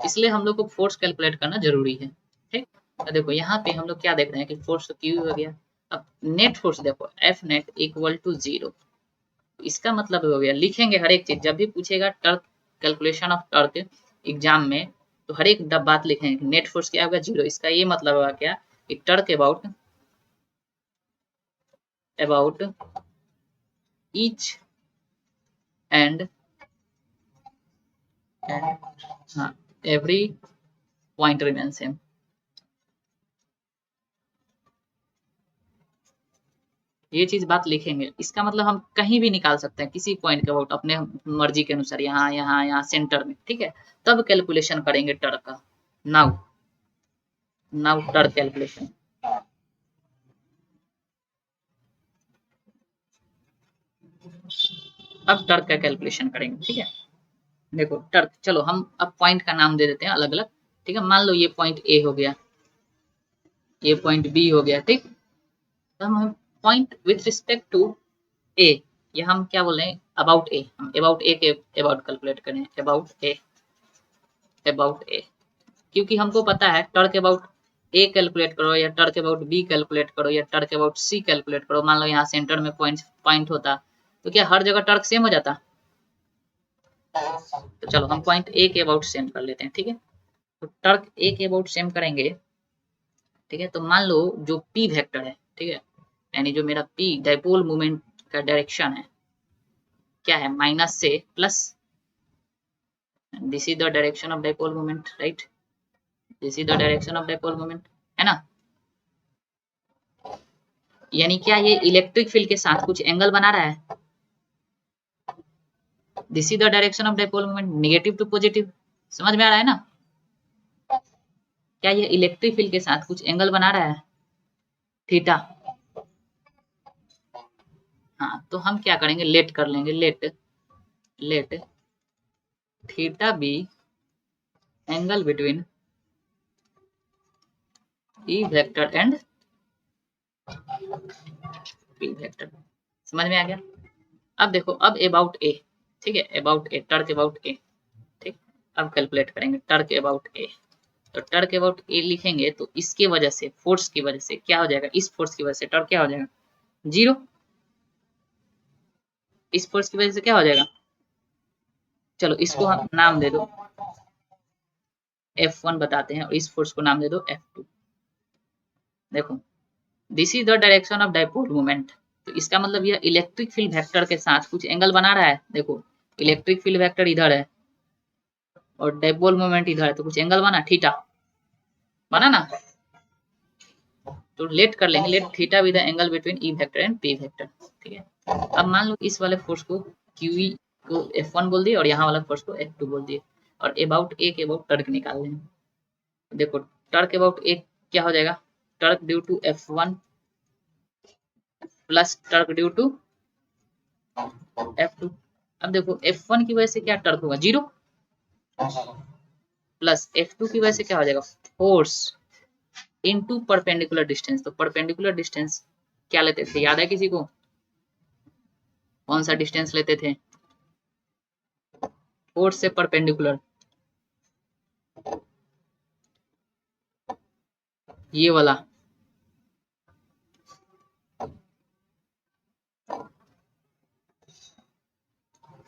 इसलिए हम लोग को फोर्स कैलकुलेट करना जरूरी है, ठीक। तो देखो यहाँ पे हम लोग क्या देख रहे हैं कि फोर्स तो क्यू हो गया, अब नेट फोर्स देखो एफ नेट इक्वल टू 0, इसका मतलब हो गया, लिखेंगे हर एक चीज जब भी पूछेगा torque, calculation of torque exam में, तो हर एक बात लिखेंगे नेट फोर्स क्या होगा 0, इसका ये मतलब होगा क्या कि torque about about each and हाँ एवरी पॉइंट रिमेन सेम। ये चीज बात लिखेंगे, इसका मतलब हम कहीं भी निकाल सकते हैं किसी पॉइंट के अबाउट अपने मर्जी के अनुसार, यहाँ यहाँ यहाँ सेंटर में, ठीक है। तब कैलकुलेशन करेंगे टर्क का। नाउ नाउ टर्क कैलकुलेशन, अब टर्क का कैलकुलेशन करेंगे, ठीक है। देखो टर्क, चलो हम अब पॉइंट का नाम दे देते हैं अलग अलग, ठीक है। मान लो ये पॉइंट ए हो गया, ये पॉइंट बी हो गया, ठीक। तो हम पॉइंट विथ रिस्पेक्ट टू ए, ये हम क्या बोल रहे हैं, अबाउट ए, हम अबाउट ए के अबाउट कैलकुलेट करें, अबाउट ए, अबाउट ए, क्योंकि हमको पता है टर्क अबाउट ए कैलकुलेट करो या टर्क अबाउट बी कैलकुलेट करो या टर्क अबाउट सी कैलकुलेट करो, मान लो यहाँ सेंटर में पॉइंट पॉइंट होता, तो क्या हर जगह टर्क सेम हो जाता। तो चलो हम पॉइंट ए के अबाउट सेम कर लेते हैं, ठीक है। तो टर्क ए के अबाउट सेम करेंगे, ठीक है। तो मान लो जो पी वेक्टर है, ठीक है, यानी जो मेरा पी डाइपोल मूवमेंट का डायरेक्शन है, क्या है, माइनस से plus, this is the direction of dipole movement, right, this is the direction of dipole movement, है ना। यानी क्या ये इलेक्ट्रिक फील्ड के साथ कुछ एंगल बना रहा है, this is the direction of dipole movement, negative to positive, समझ में आ रहा है ना। क्या ये इलेक्ट्रिक फील्ड के साथ कुछ एंगल बना रहा है, थीटा। हाँ तो हम क्या करेंगे, लेट कर लेंगे, let let theta be angle between E vector and P vector, समझ में आ गया। अब देखो अब अबाउट ए, ठीक है, अबाउट ए, टर्क अबाउट ए, ठीक। अब कैलकुलेट करेंगे टर्क अबाउट ए, तो टर्क अबाउट ए लिखेंगे तो इसके वजह से, फोर्स की वजह से क्या हो जाएगा, इस फोर्स की वजह से टर्क क्या हो जाएगा, 0। इस फोर्स की वजह से क्या हो जाएगा, चलो इसको हम नाम दे दो F1 बताते हैं और इस फोर्स को नाम दे दो F2। देखो this is the direction of dipole moment, तो इसका मतलब यह इलेक्ट्रिक फील्ड वेक्टर के साथ कुछ एंगल बना रहा है। देखो इलेक्ट्रिक फील्ड वेक्टर इधर है और डाइपोल मोमेंट इधर है, तो कुछ एंगल बना, थीटा बना ना, तो लेट कर लेंगे, let theta with the angle between E vector and P vector. ठीक है, अब मान लो इस वाले फोर्स को QE को F1 बोल दिए और यहाँ वाला फोर्स को F2 बोल दिए, और अबाउट ए के अबाउट टर्क निकाल लेंगे। देखो टर्क अबाउट ए क्या हो जाएगा, torque due to F1 plus torque due to F2। अब देखो F1 की वजह से क्या टर्क होगा, 0, प्लस F2 की वजह से क्या हो जाएगा, फोर्स इनटू परपेंडिकुलर डिस्टेंस। तो परपेंडिकुलर डिस्टेंस क्या लेते थे, याद है किसी को, कौन सा डिस्टेंस लेते थे, फोर्स से परपेंडिकुलर, ये वाला,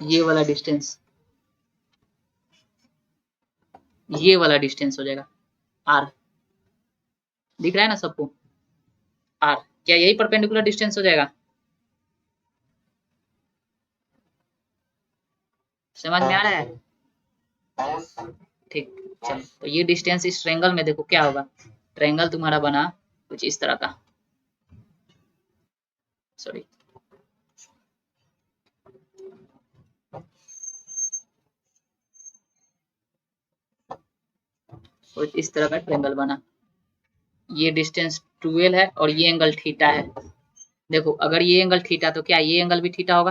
ये वाला डिस्टेंस, ये वाला डिस्टेंस हो जाएगा R। दिख रहा है ना सबको, R क्या यही परपेंडिकुलर डिस्टेंस हो जाएगा, समझ में आ रहा है, ठीक। चलो तो ये डिस्टेंस इस ट्रायंगल में देखो क्या होगा, ट्रायंगल तुम्हारा बना कुछ इस तरह का, सॉरी कुछ इस तरह का ट्रायंगल बना, ये डिस्टेंस 12 है और ये एंगल थीटा है। देखो अगर ये एंगल थीटा तो क्या ये एंगल भी थीटा होगा,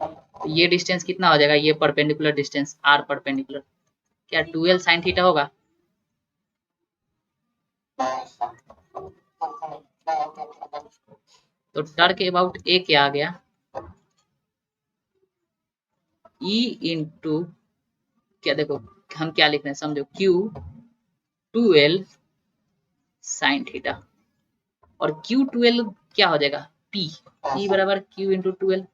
तो ये डिस्टेंस कितना हो जाएगा, ये परपेंडिकुलर डिस्टेंस R परपेंडिकुलर, क्या 12 साइन थीटा होगा, तो टर्क अबाउट ए क्या आ गया, E इंटू क्या, देखो हम क्या लिख रहे हैं समझो, Q12 साइन थीटा, और Q12 क्या हो जाएगा, P बराबर Q इंटू 12,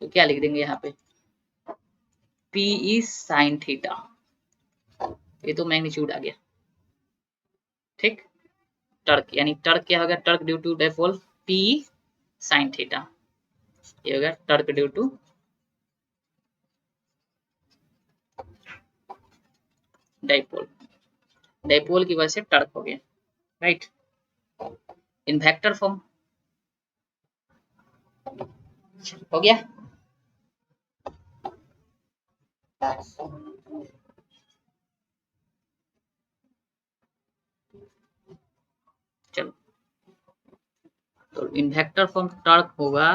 तो क्या लिख देंगे यहाँ पे, P इज साइन थीटा, ये तो मैग्नीट्यूड आ गया। ठीक, टर्क यानी टर्क क्या हो गया, torque due to dipole P sine theta, ये हो गया torque due to dipole, dipole की वजह से टर्क हो गया, राइट। इन वेक्टर फॉर्म हो गया, चलो तो इन वेक्टर फॉर्म टर्क होगा,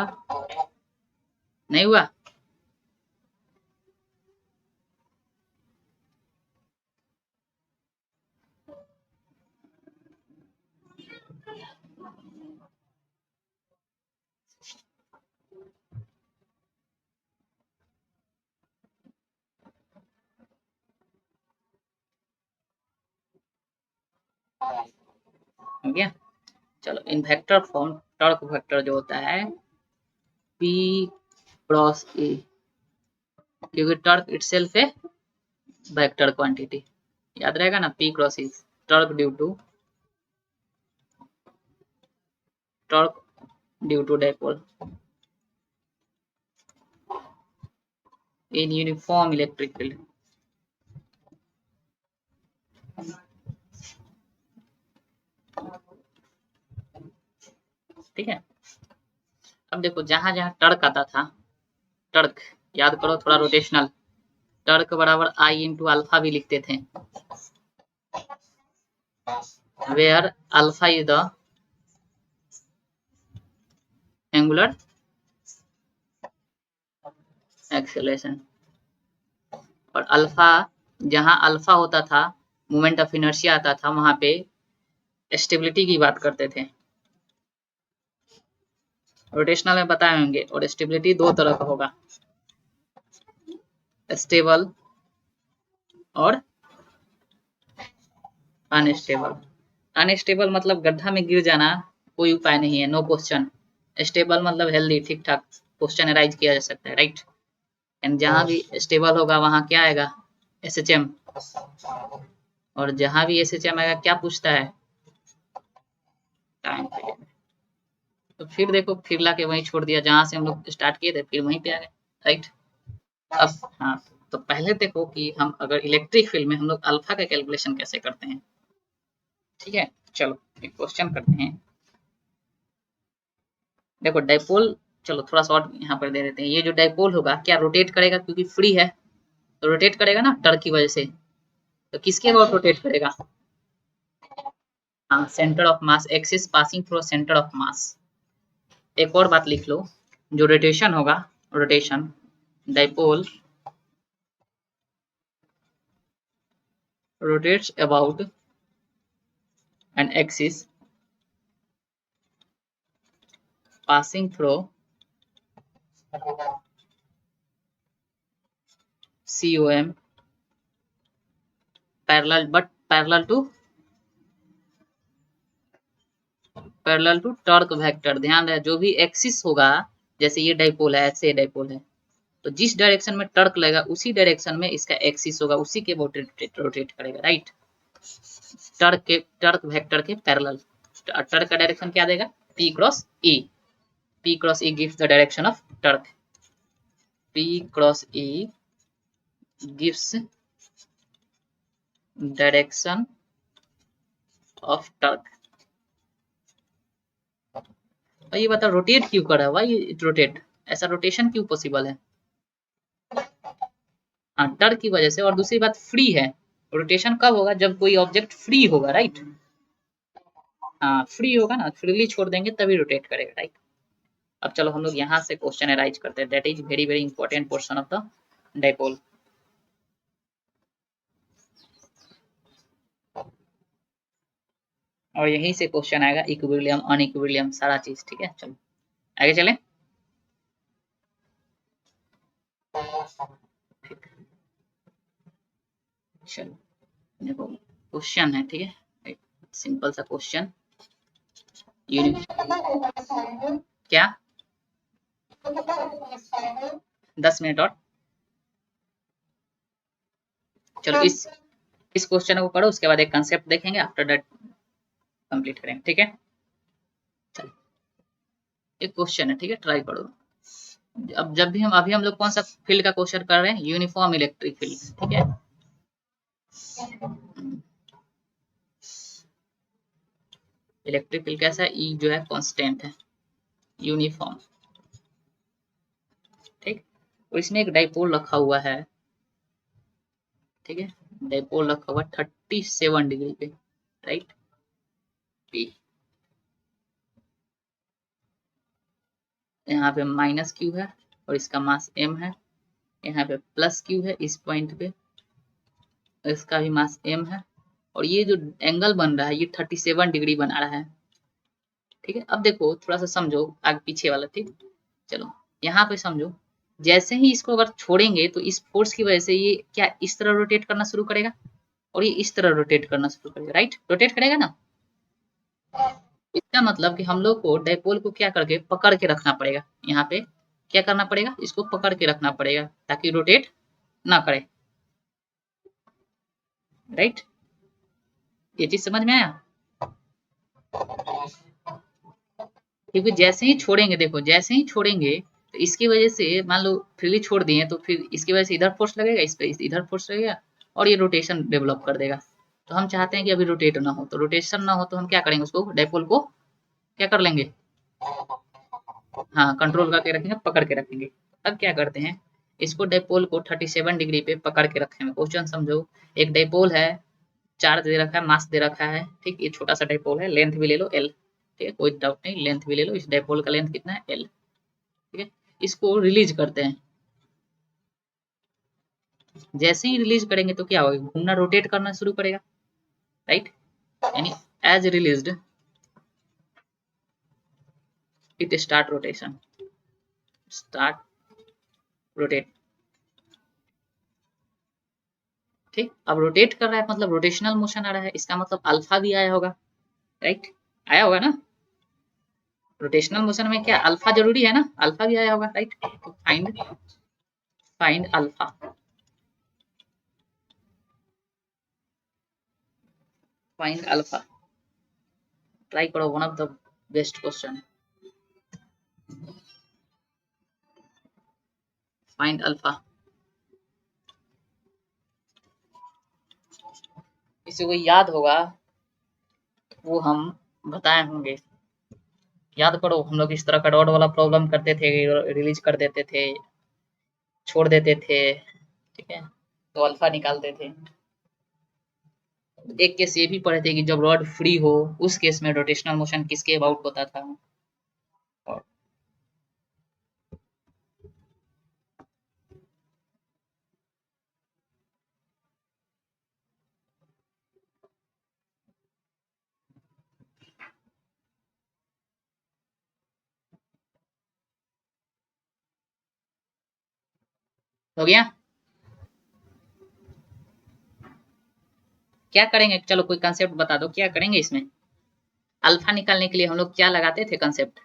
नहीं हुआ, हो गया। चलो in vector form torque vector जो होता है P क्रॉस A, क्योंकि टर्क इटसेल्फ है वेक्टर क्वांटिटी, याद रहेगा ना, P cross E torque due to dipole in uniform electric field. ठीक है, अब देखो जहां जहां टर्क आता था, टर्क याद करो थोड़ा रोटेशनल, टर्क बराबर I इंटू अल्फा भी लिखते थे, where alpha is the angular acceleration, और अल्फा जहां अल्फा होता था मोमेंट ऑफ इनर्शिया आता था, वहां पे स्टेबिलिटी की बात करते थे, रोटेशनल में बताए होंगे, और स्टेबिलिटी दो तरह का होगा, स्टेबल और अनस्टेबल, अनस्टेबल मतलब गड्ढा में गिर जाना कोई उपाय नहीं है, नो क्वेश्चन। स्टेबल मतलब हेल्दी, ठीक ठाक क्वेश्चन अराइज किया जा सकता है, राइट। एंड जहां भी स्टेबल होगा वहां क्या आएगा, एसएचएम। और जहां भी एसएचएम आएगा क्या पूछता है, टाइम पीरियड। तो फिर देखो, फिर लाके वहीं छोड़ दिया जहां से हम लोग स्टार्ट किए थे, फिर वहीं पे आ गए, राइट। अब हाँ, तो पहले देखो कि हम अगर इलेक्ट्रिक फील्ड में हम लोग अल्फा का कैलकुलेशन कैसे करते हैं, ठीक है। चलो एक क्वेश्चन करते हैं। देखो डाइपोल, चलो थोड़ा सा और यहाँ पर दे देते हैं। ये जो डाइपोल होगा क्या रोटेट करेगा, क्योंकि फ्री है तो रोटेट करेगा ना टर्क की वजह से। तो किसके अबाउट रोटेट करेगा, हाँ, centre of mass, axis passing through centre of मास। एक और बात लिख लो, जो रोटेशन होगा, rotation dipole rotates about an axis passing through COM parallel but parallel to torque vector. ध्यान रहे, जो भी एक्सिस होगा, जैसे ये डाइपोल है, ऐसे डाइपोल है, तो जिस डायरेक्शन में टर्क लगेगा उसी डायरेक्शन में इसका एक्सिस होगा, उसी के रोटेट करेगा, राइट। टर्क वेक्टर के पैरेलल। टर्क का डायरेक्शन क्या देगा, P cross E। P cross E gives the direction of torque। P cross E gives direction of torque। और ये बताओ रोटेट क्यों कर रहा है, वाई इट रोटेट, ऐसा रोटेशन क्यों पॉसिबल है, हाँ, टर्क की वजह से। और दूसरी बात फ्री है, रोटेशन कब होगा, जब कोई ऑब्जेक्ट फ्री होगा, राइट। हाँ, फ्री होगा ना, फ्रीली छोड़ देंगे तभी रोटेट करेगा, राइट। अब चलो हम लोग यहाँ से क्वेश्चन अराइज करते हैं, that is very very important portion of the dipole. और यहीं से क्वेश्चन आएगा इक्विलिब्रियम अनइक्विलिब्रियम सारा चीज, ठीक है। चलो आगे चलें। चलो देखो क्वेश्चन है, ठीक है, सिंपल सा क्वेश्चन। क्या 10 मिनट और, चलो इस क्वेश्चन को पढ़ो, उसके बाद एक कंसेप्ट देखेंगे, आफ्टर दैट कंप्लीट करेंगे, ठीक है। चलो एक क्वेश्चन है, ठीक है, ट्राई करो। अब जब भी हम लोग कौन सा फील्ड का क्वेश्चन कर रहे हैं, यूनिफॉर्म इलेक्ट्रिक फील्ड, ठीक है। इलेक्ट्रिक फील्ड कैसा है, ई जो है कांस्टेंट है, यूनिफॉर्म, ठीक। और इसमें एक डाइपोल रखा हुआ है, ठीक है, डाइपोल रखा हुआ 37 डिग्री पे, राइट। पी यहाँ पे माइनस क्यू है और इसका मास एम है, यहाँ पे प्लस क्यू है इस पॉइंट पे, इसका भी मास एम है। और ये जो एंगल बन रहा है ये 37 डिग्री बना रहा है, ठीक है। अब देखो थोड़ा सा समझो आगे पीछे वाला, ठीक। चलो यहाँ पे समझो, जैसे ही इसको अगर छोड़ेंगे तो इस फोर्स की वजह से ये क्या इस तरह रोटेट करना शुरू करेगा, और ये इस तरह रोटेट करना शुरू करेगा, राइट, रोटेट करेगा ना। इसका मतलब कि हम लोग को डाइपोल को क्या करके पकड़ के रखना पड़ेगा, यहाँ पे क्या करना पड़ेगा, इसको पकड़ के रखना पड़ेगा ताकि रोटेट ना करे, राइट। ये चीज समझ में आया, क्योंकि जैसे ही छोड़ेंगे, देखो जैसे ही छोड़ेंगे तो इसकी वजह से मान लो फ्रीली छोड़ दिए तो फिर इसकी वजह से इधर फोर्स लगेगा, इस पे इधर फोर्स लगेगा और ये रोटेशन डेवलप कर देगा। तो हम चाहते हैं कि अभी रोटेट ना हो, तो रोटेशन ना हो तो हम क्या करेंगे, उसको डाइपोल को क्या कर लेंगे, हाँ, कंट्रोल करके रखेंगे, पकड़ के रखेंगे। अब क्या करते हैं, इसको डाइपोल को 37 डिग्री पे पकड़ के रखेंगे। क्वेश्चन समझो, एक डाइपोल है, चार्ज दे रखा है, मास दे रखा है, ठीक। ये छोटा सा डाइपोल है, लेंथ भी ले लो एल, ठीक है, कोई डाउट नहीं, लेंथ भी ले लो, इस डाइपोल का लेंथ कितना है एल, ठीक है। इसको रिलीज करते हैं, जैसे ही रिलीज करेंगे तो क्या होगा, घूमना, रोटेट करना शुरू करेगा, राइट। यानी as released it start rotation, start rotate, ठीक, अब रोटेट कर रहा है मतलब रोटेशनल मोशन आ रहा है, इसका मतलब अल्फा भी आया होगा, राइट, आया होगा ना। रोटेशनल मोशन में क्या अल्फा जरूरी है ना, अल्फा भी आया होगा, राइट। तो find alpha, find alpha, try करो, one of the best question, find alpha. किसी को याद होगा वो हम बताए होंगे, याद करो, हम लोग इस तरह का डॉट वाला प्रॉब्लम करते थे, रिलीज कर देते थे, छोड़ देते थे, ठीक है, तो अल्फा निकालते थे। एक केस ये भी पढ़े थे कि जब रॉड फ्री हो उस केस में रोटेशनल मोशन किसके अबाउट होता था। और हो गया, क्या करेंगे, चलो कोई कंसेप्ट बता दो क्या करेंगे इसमें। अल्फा निकालने के लिए हम लोग क्या लगाते थे कंसेप्ट,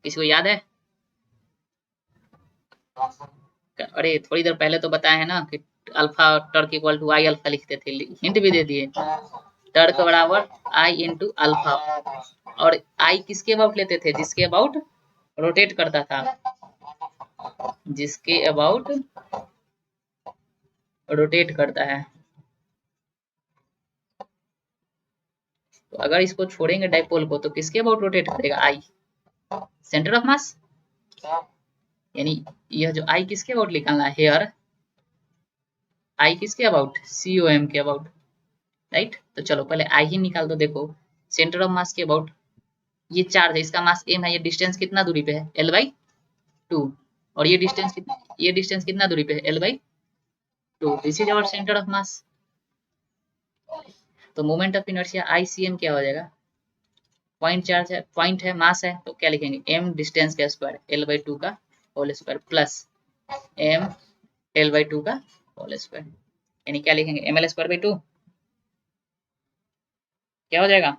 किसी को याद है। अरे थोड़ी देर पहले तो बताया है ना कि alpha torque equal to I alpha लिखते थे, हिंट भी दे दिए, टर्क बराबर आई इंटू अल्फा, और आई किसके अबाउट लेते थे, जिसके अबाउट रोटेट करता था, जिसके अबाउट रोटेट करता है। तो अगर इसको छोड़ेंगे डाइपोल को तो किसके अबाउट रोटेट करेगा, आई, सेंटर ऑफ मास, यानी यह जो आई किसके अबाउट निकालना है हेयर, आई किसके अबाउट, सी ओ एम के अबाउट, राइट। तो चलो पहले आई ही निकाल दो, देखो सेंटर ऑफ मास के अबाउट, ये चार्ज है, इसका मास एम है, ये डिस्टेंस कितना दूरी पे है, एल बाई टू, और ये डिस्टेंस कितना दूरी पे है, L by two, this is our centre of mass. तो moment of inertia I C M क्या हो जाएगा, पॉइंट चार्ज है, पॉइंट है, मास है, तो क्या लिखेंगे, एम डिस्टेंस का स्क्वायर एल बाई टू का whole square plus M L by two का होल स्क्वायर, यानी क्या लिखेंगे, M L square by two, क्या हो जाएगा,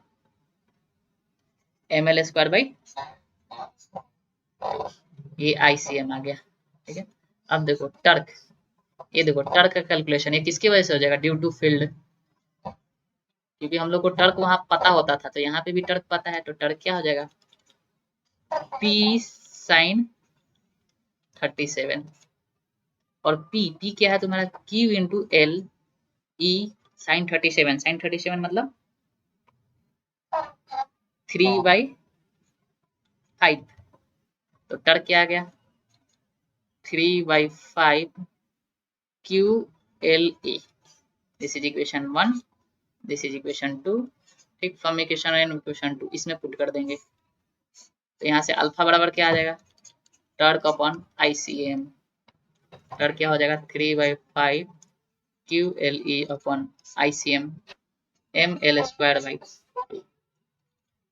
एम एल स्क्वायर बाई, ये आई सी एम आ गया, ठीक है। अब देखो टर्क, ये देखो टर्क का कैलकुलेशन ये किसकी वजह से हो जाएगा, ड्यू टू फील्ड, क्योंकि हम लोग को टर्क वहां पता होता था, तो यहाँ पे भी टर्क पता है, तो टर्क क्या हो जाएगा, पी साइन 37, और पी क्या है तुम्हारा, Q into L E sine 37, sine 37 मतलब 3/5, तो टर्क क्या आ गया, 3/5 Q L E, this is equation 1, this is equation 2, ठीक, फ्रॉम इक्वेशन 1 इक्वेशन 2 इसमें पुट कर देंगे, तो यहाँ से अल्फा बराबर क्या आ जाएगा, torque upon I C M, torque क्या हो जाएगा, 3/5 Q L E upon I C M, M L square by,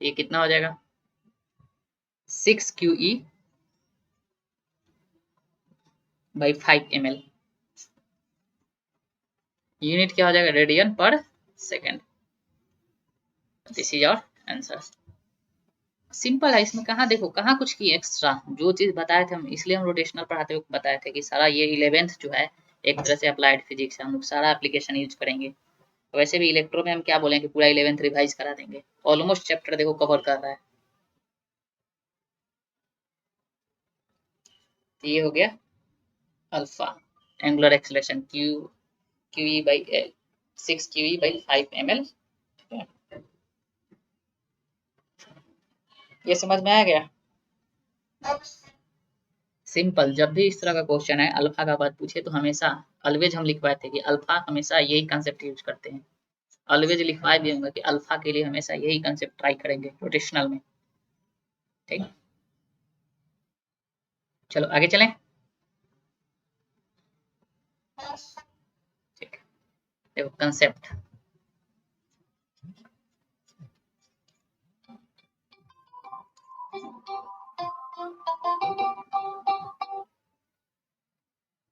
ये कितना हो जाएगा, 6 Q E by 5 M L, unit क्या हो जाएगा, radian per second, this is our answer. Simple है, इसमें कहाँ देखो कहाँ कुछ की एक्स्ट्रा, जो चीज बताए थे हम, इसलिए हम रोटेशनल पढ़ाते हुए बताए थे कि सारा ये 11th जो है एक तरह से अप्लाइड फिजिक्स है, हम लोग सारा एप्लीकेशन यूज करेंगे। वैसे भी इलेक्ट्रो में हम क्या बोलेंगे, पूरा 11th रिवाइज करा देंगे, ऑलमोस्ट चैप्टर देखो कवर कर रहा है। तो ये हो गया alpha, angular acceleration Q, Q E by 6 Q E by 5 M L, ये समझ में आ गया। सिंपल, जब भी इस तरह का क्वेश्चन है अल्फा का बात पूछे तो हमेशा ऑलवेज हम लिखवाए थे कि अल्फा हमेशा यही कंसेप्ट यूज करते हैं, ऑलवेज लिखवाए भी होंगे कि अल्फा के लिए हमेशा यही कंसेप्ट ट्राई करेंगे रोटेशनल में, ठीक। चलो आगे चलें, ठीक, देखो कंसेप्ट,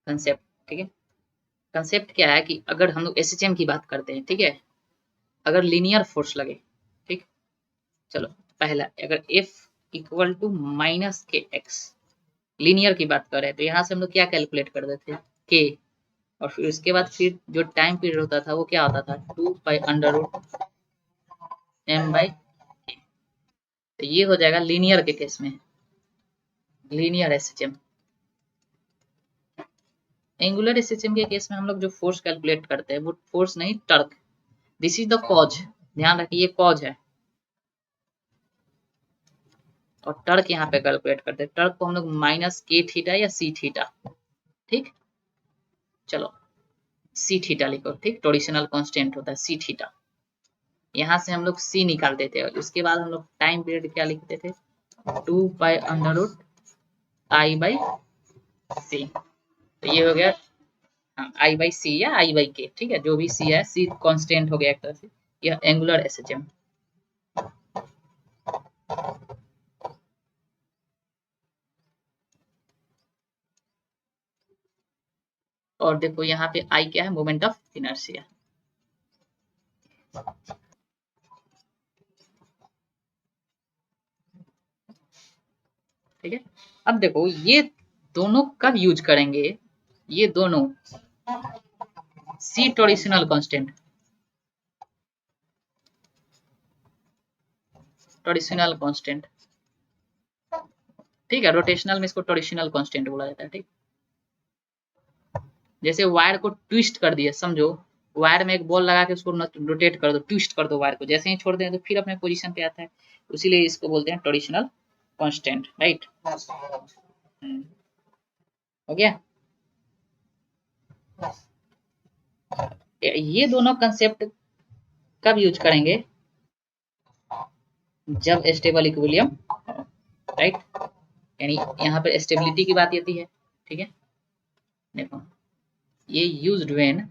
कंसेप्ट, ठीक है, कंसेप्ट क्या है कि अगर हम लोग एसएचएम की बात करते हैं, ठीक है, अगर लीनियर फोर्स लगे, ठीक, चलो पहला अगर F इक्वल टू माइनस के एक्स, लीनियर की बात कर रहे हैं तो यहाँ से हम लोग क्या कैलकुलेट कर देते हैं, के, और फिर उसके बाद फिर जो टाइम पीरियड होता था वो क्या होता था, 2 पाई अंडर रूट m/, तो ये हो जाएगा लीनियर के केस में, लीनियर एसएचएम। एंगुलर एसएचएम के केस में हम लोग जो फोर्स कैलकुलेट करते हैं वो फोर्स नहीं, torque, this is the cause, ध्यान रखिए ये कॉज है, और टर्क यहाँ पे कैलकुलेट करते हैं, टर्क को हम लोग माइनस के थीटा या सी थीटा, ठीक, चलो सी थीटा लिखो, ठीक, टोरिशनल कांस्टेंट होता है सी थीटा, यहाँ से हम लोग सी निकाल देते हैं, उसके बाद हम लोग टाइम पीरियड क्या लिखते थे, 2 पाई अंडर रूट I/C, तो ये हो गया, हाँ I/C या I/K, ठीक है, जो भी सी है, सी कांस्टेंट हो गया एक तरह से, यह एंगुलर एसएचएम। और देखो यहाँ पे I क्या है, मोमेंट ऑफ इनर्शिया, ठीक है। अब देखो ये दोनों कब यूज करेंगे, ये दोनों सी टोरिशनल कांस्टेंट, टोरिशनल कांस्टेंट, ठीक है, रोटेशनल में इसको टोरिशनल कांस्टेंट बोला जाता है, ठीक, जैसे वायर को ट्विस्ट कर दिया, समझो वायर में एक बॉल लगा के उसको रोटेट कर दो, ट्विस्ट कर दो वायर को, जैसे ही छोड़ दें तो फिर अपने पोजीशन पे आता है, इसीलिए इसको बोलते हैं टोरिशनल कांस्टेंट, राइट। हो गया, ये दोनों कंसेप्ट कब यूज करेंगे, जब स्टेबल इक्विलिब्रियम, राइट, यानी यहाँ पर स्टेबिलिटी की बात आती है, ठीक है, देखो ये used when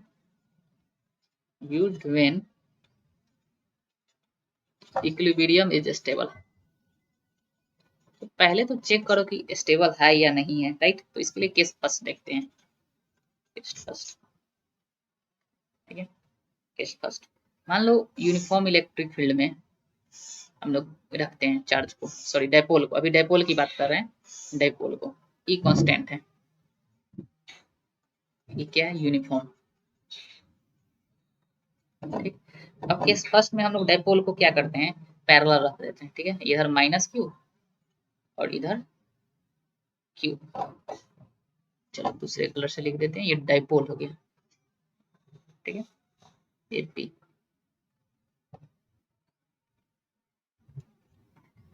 equilibrium is stable, तो पहले तो चेक करो कि स्टेबल है या नहीं है, राइट, तो इसके लिए केस फर्स्ट देखते हैं, केस फर्स्ट, ठीक है, केस फर्स्ट, मान लो यूनिफॉर्म इलेक्ट्रिक फील्ड में हम लोग रखते हैं चार्ज को, सॉरी डायपोल को, अभी डायपोल की बात कर रहे हैं, डायपोल को, ई कांस्टेंट है, ये क्या है, यूनिफॉर्म, ठीक, अब केस फर्स्ट में हम लोग डायपोल को क्या करते हैं, पैरेलल रख देते हैं, ठीक है, इधर माइनस क्यू और इधर क्यू, चलो दूसरे कलर से लिख देते हैं, ये डायपोल हो गया, ठीक है, ये पी,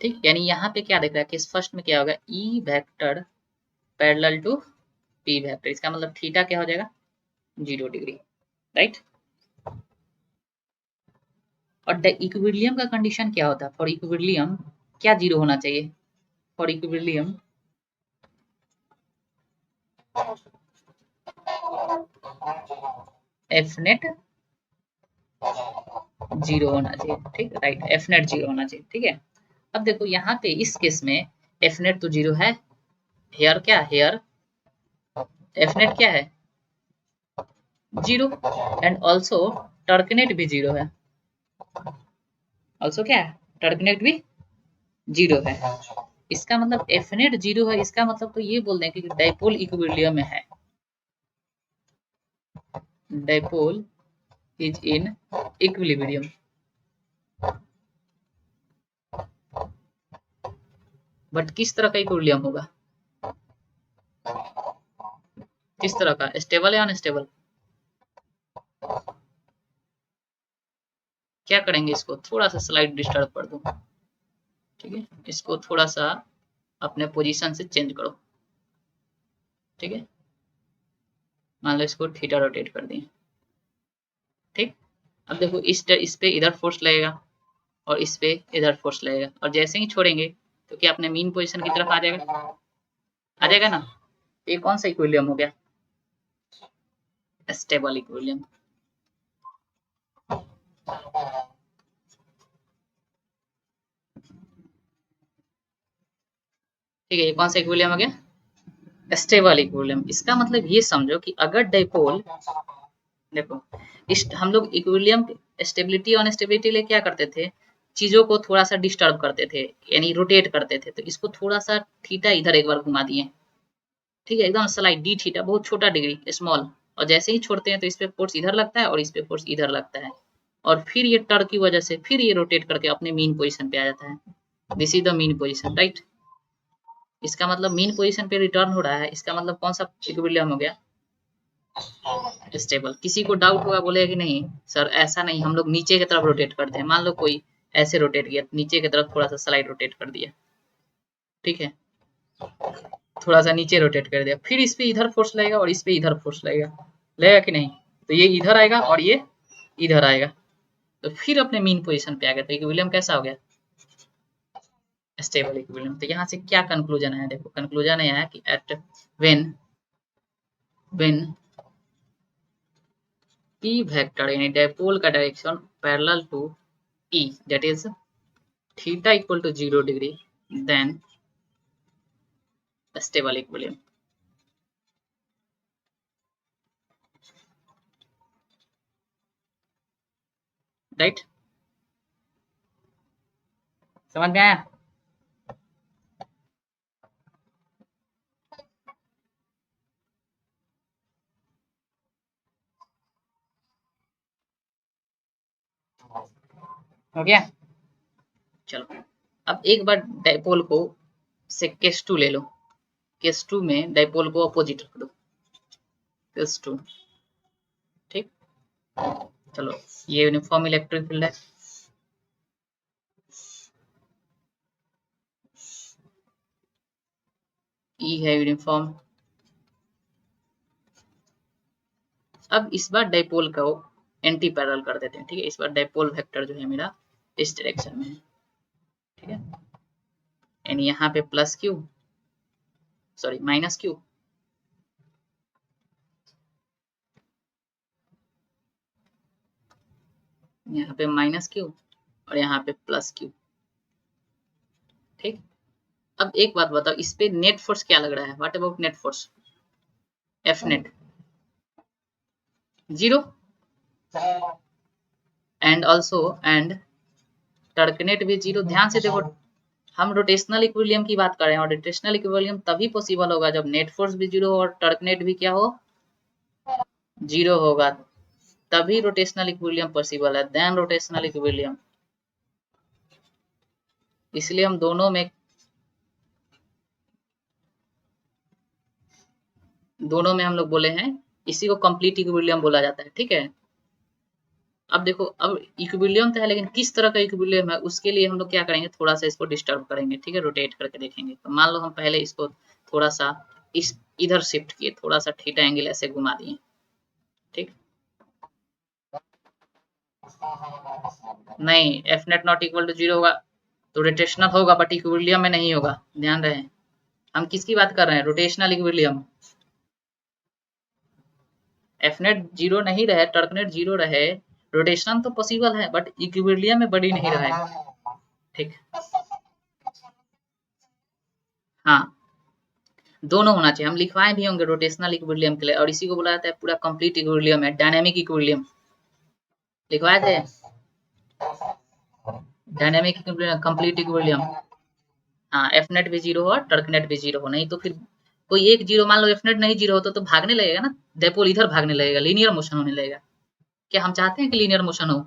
ठीक, यानी यहाँ पे क्या दिख रहा है, केस फर्स्ट में क्या होगा, E vector parallel to P vector, इसका मतलब थीटा क्या हो जाएगा, 0 डिग्री, राइट। और इक्विलिब्रियम का कंडीशन क्या होता है, फॉर इक्विलिब्रियम क्या 0 होना चाहिए, फॉर इक्विलिब्रियम एफ नेट 0 होना चाहिए, ठीक, राइट, एफ नेट 0 होना चाहिए, ठीक है। अब देखो यहाँ पे इस केस में एफ नेट तो 0 है, हेयर क्या, हेयर एफ नेट क्या है, 0, एंड ऑल्सो टर्कनेट भी 0 है, ऑल्सो क्या है, टर्कनेट भी 0 है, इसका मतलब एफ नेट 0 है, इसका मतलब तो ये बोल दें कि डायपोल इक्विलिब्रियम में है, dipole is in equilibrium, but किस तरह का इक्विलिब्रियम होगा, किस तरह का, स्टेबल या अनस्टेबल, क्या करेंगे, इसको थोड़ा सा स्लाइड डिस्टर्ब कर दूं, ठीक है, इसको थोड़ा सा अपने पोजीशन से चेंज करो, ठीक है, मान लो इसको थीटा रोटेट कर दिए, ठीक, अब देखो इस पे इधर फोर्स लगेगा और इस पे इधर फोर्स लगेगा, और जैसे ही छोड़ेंगे तो क्या अपने मीन पोजीशन की तरफ आ जाएगा, आ जाएगा ना, ये कौन सा इक्विलिब्रियम हो गया, स्टेबल इक्विलिब्रियम, ठीक है, ये कौन सा इक्विलिब्रियम हो गया, स्टेबल इक्विलिब्रियम, इसका मतलब ये समझो कि अगर डाइपोल, देखो इस हम लोग इक्विलिब्रियम स्टेबिलिटी और अनस्टेबिलिटी लिए क्या करते थे, चीजों को थोड़ा सा डिस्टर्ब करते थे, यानी रोटेट करते थे। तो इसको थोड़ा सा थीटा इधर एक बार घुमा दिए, ठीक है, एकदम स्लाइड डी थीटा, बहुत छोटा डिग्री स्मॉल, और जैसे ही छोड़ते हैं तो इस पे फोर्स इधर लगता है और इस पे फोर्स इधर लगता है, और फिर ये टर्क की वजह से फिर ये रोटेट करके अपने मीन पोजीशन पे आ जाता है। This is the mean position, right. इसका मतलब मीन पोजीशन पे रिटर्न हो रहा है, इसका मतलब कौन सा इक्विलिब्रियम हो गया, स्टेबल। किसी को डाउट होगा, बोलेगा कि नहीं सर ऐसा नहीं, हम लोग नीचे की तरफ रोटेट करते हैं। मान लो कोई ऐसे रोटेट किया, नीचे की तरफ थोड़ा सा स्लाइड रोटेट कर दिया, ठीक है, थोड़ा सा नीचे रोटेट कर दिया, फिर इस पे इधर फोर्स लगेगा और इस पे इधर फोर्स लगेगा, लगेगा कि नहीं, तो ये इधर आएगा और ये इधर आएगा, तो फिर अपने मीन पोजीशन पे आ गया, तो इक्विलिब्रियम कैसा हो गया, स्टेबल इक्विलिब्रियम। तो यहाँ से क्या कंक्लूजन है, देखो कंक्लूजन यह है कि at when when p vector यानी डायपोल का direction parallel to e, that is theta equal to 0 degree, then stable equilibrium, right। समझ में आया। हो गया, चलो अब एक बार डायपोल को से केस 2 ले लो, केस 2 में डायपोल को अपोजिट रख दो, केस 2, ठीक। चलो ये यूनिफॉर्म इलेक्ट्रिक फील्ड है, ई है यूनिफॉर्म। अब इस बार डायपोल को एंटी पैरेलल कर देते हैं, ठीक है। इस बार डायपोल वेक्टर जो है मेरा इस डायरेक्शन में है, ठीक है, यानी यहाँ पे plus Q, sorry minus Q, यहाँ पे माइनस क्यू और यहाँ पे प्लस क्यू, ठीक। अब एक बात बताओ, इस पे नेट फोर्स क्या लग रहा है, what about net force, F net 0, and also and torque net भी 0। ध्यान से देखो, हम रोटेशनल इक्विलिब्रियम की बात कर रहे हैं, और रोटेशनल इक्विलिब्रियम तभी पॉसिबल होगा जब नेट फोर्स भी 0 हो और टर्क नेट भी क्या हो, 0 होगा, तभी रोटेशनल इक्विलिब्रियम पॉसिबल है, देन रोटेशनल इक्विलिब्रियम। इसलिए हम दोनों में हम लोग बोले हैं, इसी को कंप्लीट इक्विलिब्रियम बोला जाता है, ठीक है। अब देखो, अब इक्विलिब्रियम तो है, लेकिन किस तरह का इक्विलिब्रियम है उसके लिए हम लोग क्या करेंगे, थोड़ा सा इसको डिस्टर्ब करेंगे, ठीक है, रोटेट करके देखेंगे। तो मान लो हम पहले इसको थोड़ा सा इस इधर शिफ्ट किए, थोड़ा सा थीटा एंगल ऐसे घुमा दिए, ठीक। नहीं, F net not equal to 0 होगा तो रोटेशनल होगा, बट इक्विलिब्रियम में नहीं होगा, ध्यान रहे। हम किसकी बात कर रहे हैं, रोटेशनल इक्विलिब्रियम। एफ नेट 0 नहीं रहे, टर्क नेट 0 रहे, रोटेशन तो पॉसिबल है, बट इक्विलिब्रियम में बड़ी नहीं रहेगा, ठीक। हाँ, दोनों होना चाहिए, हम लिखवाए भी होंगे रोटेशनल इक्विलिब्रियम के लिए, और इसी को बोला जाता है पूरा कंप्लीट इक्विलिब्रियम है, डायनामिक इक्विलिब्रियम लिखवाए थे, डायनामिक इक्विलिब्रियम, कंप्लीट इक्विलिब्रियम। हाँ, एफ नेट भी 0 हो, टर्क नेट भी 0 हो, नहीं तो फिर कोई एक 0, मान लो एफ नेट नहीं 0 हो तो भागने लगेगा ना, डायपोल इधर भागने लगेगा, लीनियर मोशन होने लगेगा। क्या हम चाहते हैं कि लीनियर मोशन हो,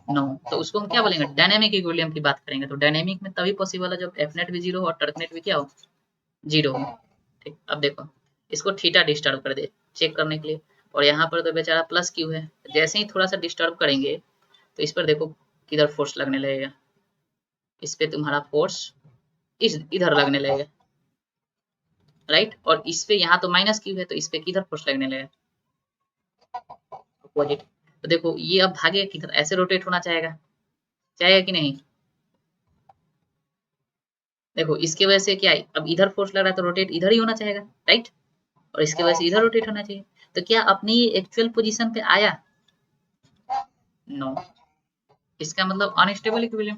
नो, तो उसको हम क्या बोलेंगे, डायनेमिक इक्विलिब्रियम की बात करेंगे। तो डायनेमिक में तभी पॉसिबल है जब एफ नेट भी 0 हो और टर्क नेट भी क्या हो, 0 हो, ठीक। अब देखो, इसको थीटा डिस्टर्ब कर दे चेक करने के लिए, और यहाँ पर तो बेचारा प्लस क्यू है, जैसे ही थोड़ा सा डिस्टर्ब करेंगे तो इस पर देखो किधर फोर्स लगने लगेगा, इस पे तुम्हारा फोर्स इस इधर लगने लगेगा, राइट। और इस पे यहाँ तो माइनस क्यू है, तो इस पे किधर फोर्स लगने लगेगा, अपोजिट। तो देखो ये अब भागे किधर, ऐसे रोटेट होना चाहेगा, चाहेगा कि नहीं। देखो इसके वजह से क्या है, अब इधर फोर्स लग रहा है तो रोटेट इधर ही होना चाहेगा, राइट, और इसके वजह से इधर रोटेट होना चाहिए। तो क्या अपनी एक्चुअल पोजीशन पे आया, नो, इसका मतलब अनस्टेबल इक्विलिब्रियम,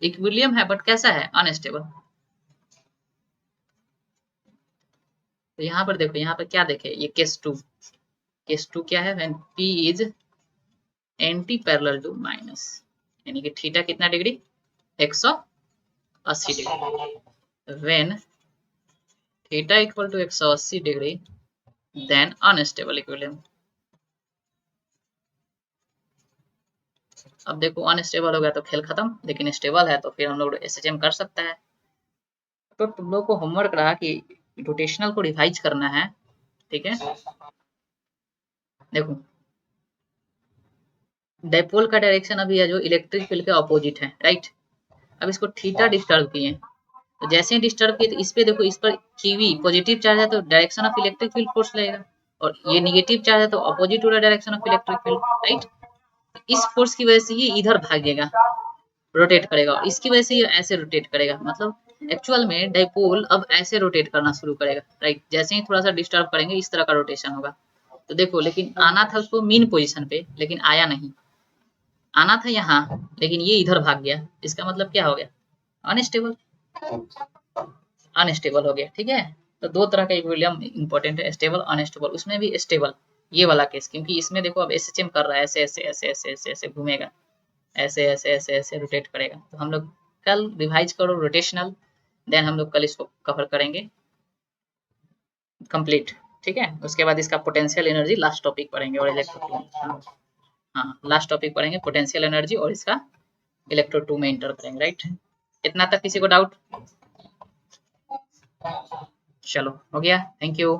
इक्विलिब्रियम है बट कैसा है, अनस्टेबल। तो यहाँ पर देखो, यहाँ पर क्या देखे, ये केस टू क्या है, when P is anti parallel to minus, यानी कि थीटा कितना degree, 180 degree. When theta equal to 180 degree then unstable equilibrium. अब देखो अनस्टेबल हो गया तो खेल खत्म, लेकिन स्टेबल है तो फिर हम लोग एसएचएम कर सकता है। तो तुम लोग को होमवर्क रहा कि रोटेशनल को रिवाइज करना है, ठीक है। देखो डाइपोल का डायरेक्शन अभी है जो इलेक्ट्रिक फील्ड के अपोजिट है, राइट। अब इसको थीटा डिस्टर्ब किए, तो जैसे ही डिस्टर्ब किए तो इस पे देखो, इस पर क्यूवी पॉजिटिव चार्ज है तो direction of electric field force लगेगा, और ये निगेटिव चार्ज है तो अपोजिट वाला direction of electric field, right. तो इस फोर्स की वजह से ये इधर भागेगा, रोटेट करेगा, और इसकी वजह से ये ऐसे रोटेट करेगा। मतलब एक्चुअल में डाइपोल अब ऐसे रोटेट करना शुरू करेगा, राइट। जैसे ही थोड़ा सा डिस्टर्ब करेंगे इस तरह का रोटेशन होगा। तो देखो, लेकिन आना था उसको मीन पोजीशन पे, लेकिन आया नहीं, आना था यहाँ, लेकिन ये इधर भाग गया। इसका मतलब क्या हो गया, अनस्टेबल, अनस्टेबल हो गया, ठीक है। तो दो तरह का इक्विलिब्रियम इंपॉर्टेंट है, स्टेबल अनस्टेबल। उसमें भी स्टेबल ये वाला केस, क्योंकि इसमें देखो अब एसएचएम कर रहा है, ऐसे ऐसे ऐसे ऐसे ऐसे ऐसे घूमेगा, ऐसे ऐसे ऐसे ऐसे रोटेट करेगा। तो हम लोग कल रिवाइज करो रोटेशनल, देन हम लोग कल इसको कवर करेंगे कंप्लीट, ठीक है। उसके बाद इसका पोटेंशियल एनर्जी लास्ट टॉपिक पढ़ेंगे, और इलेक्ट्रो, हाँ लास्ट टॉपिक पढ़ेंगे पोटेंशियल एनर्जी, और इसका इलेक्ट्रो 2 में इंटर करेंगे, राइट। इतना तक किसी को डाउट? चलो हो गया, थैंक यू।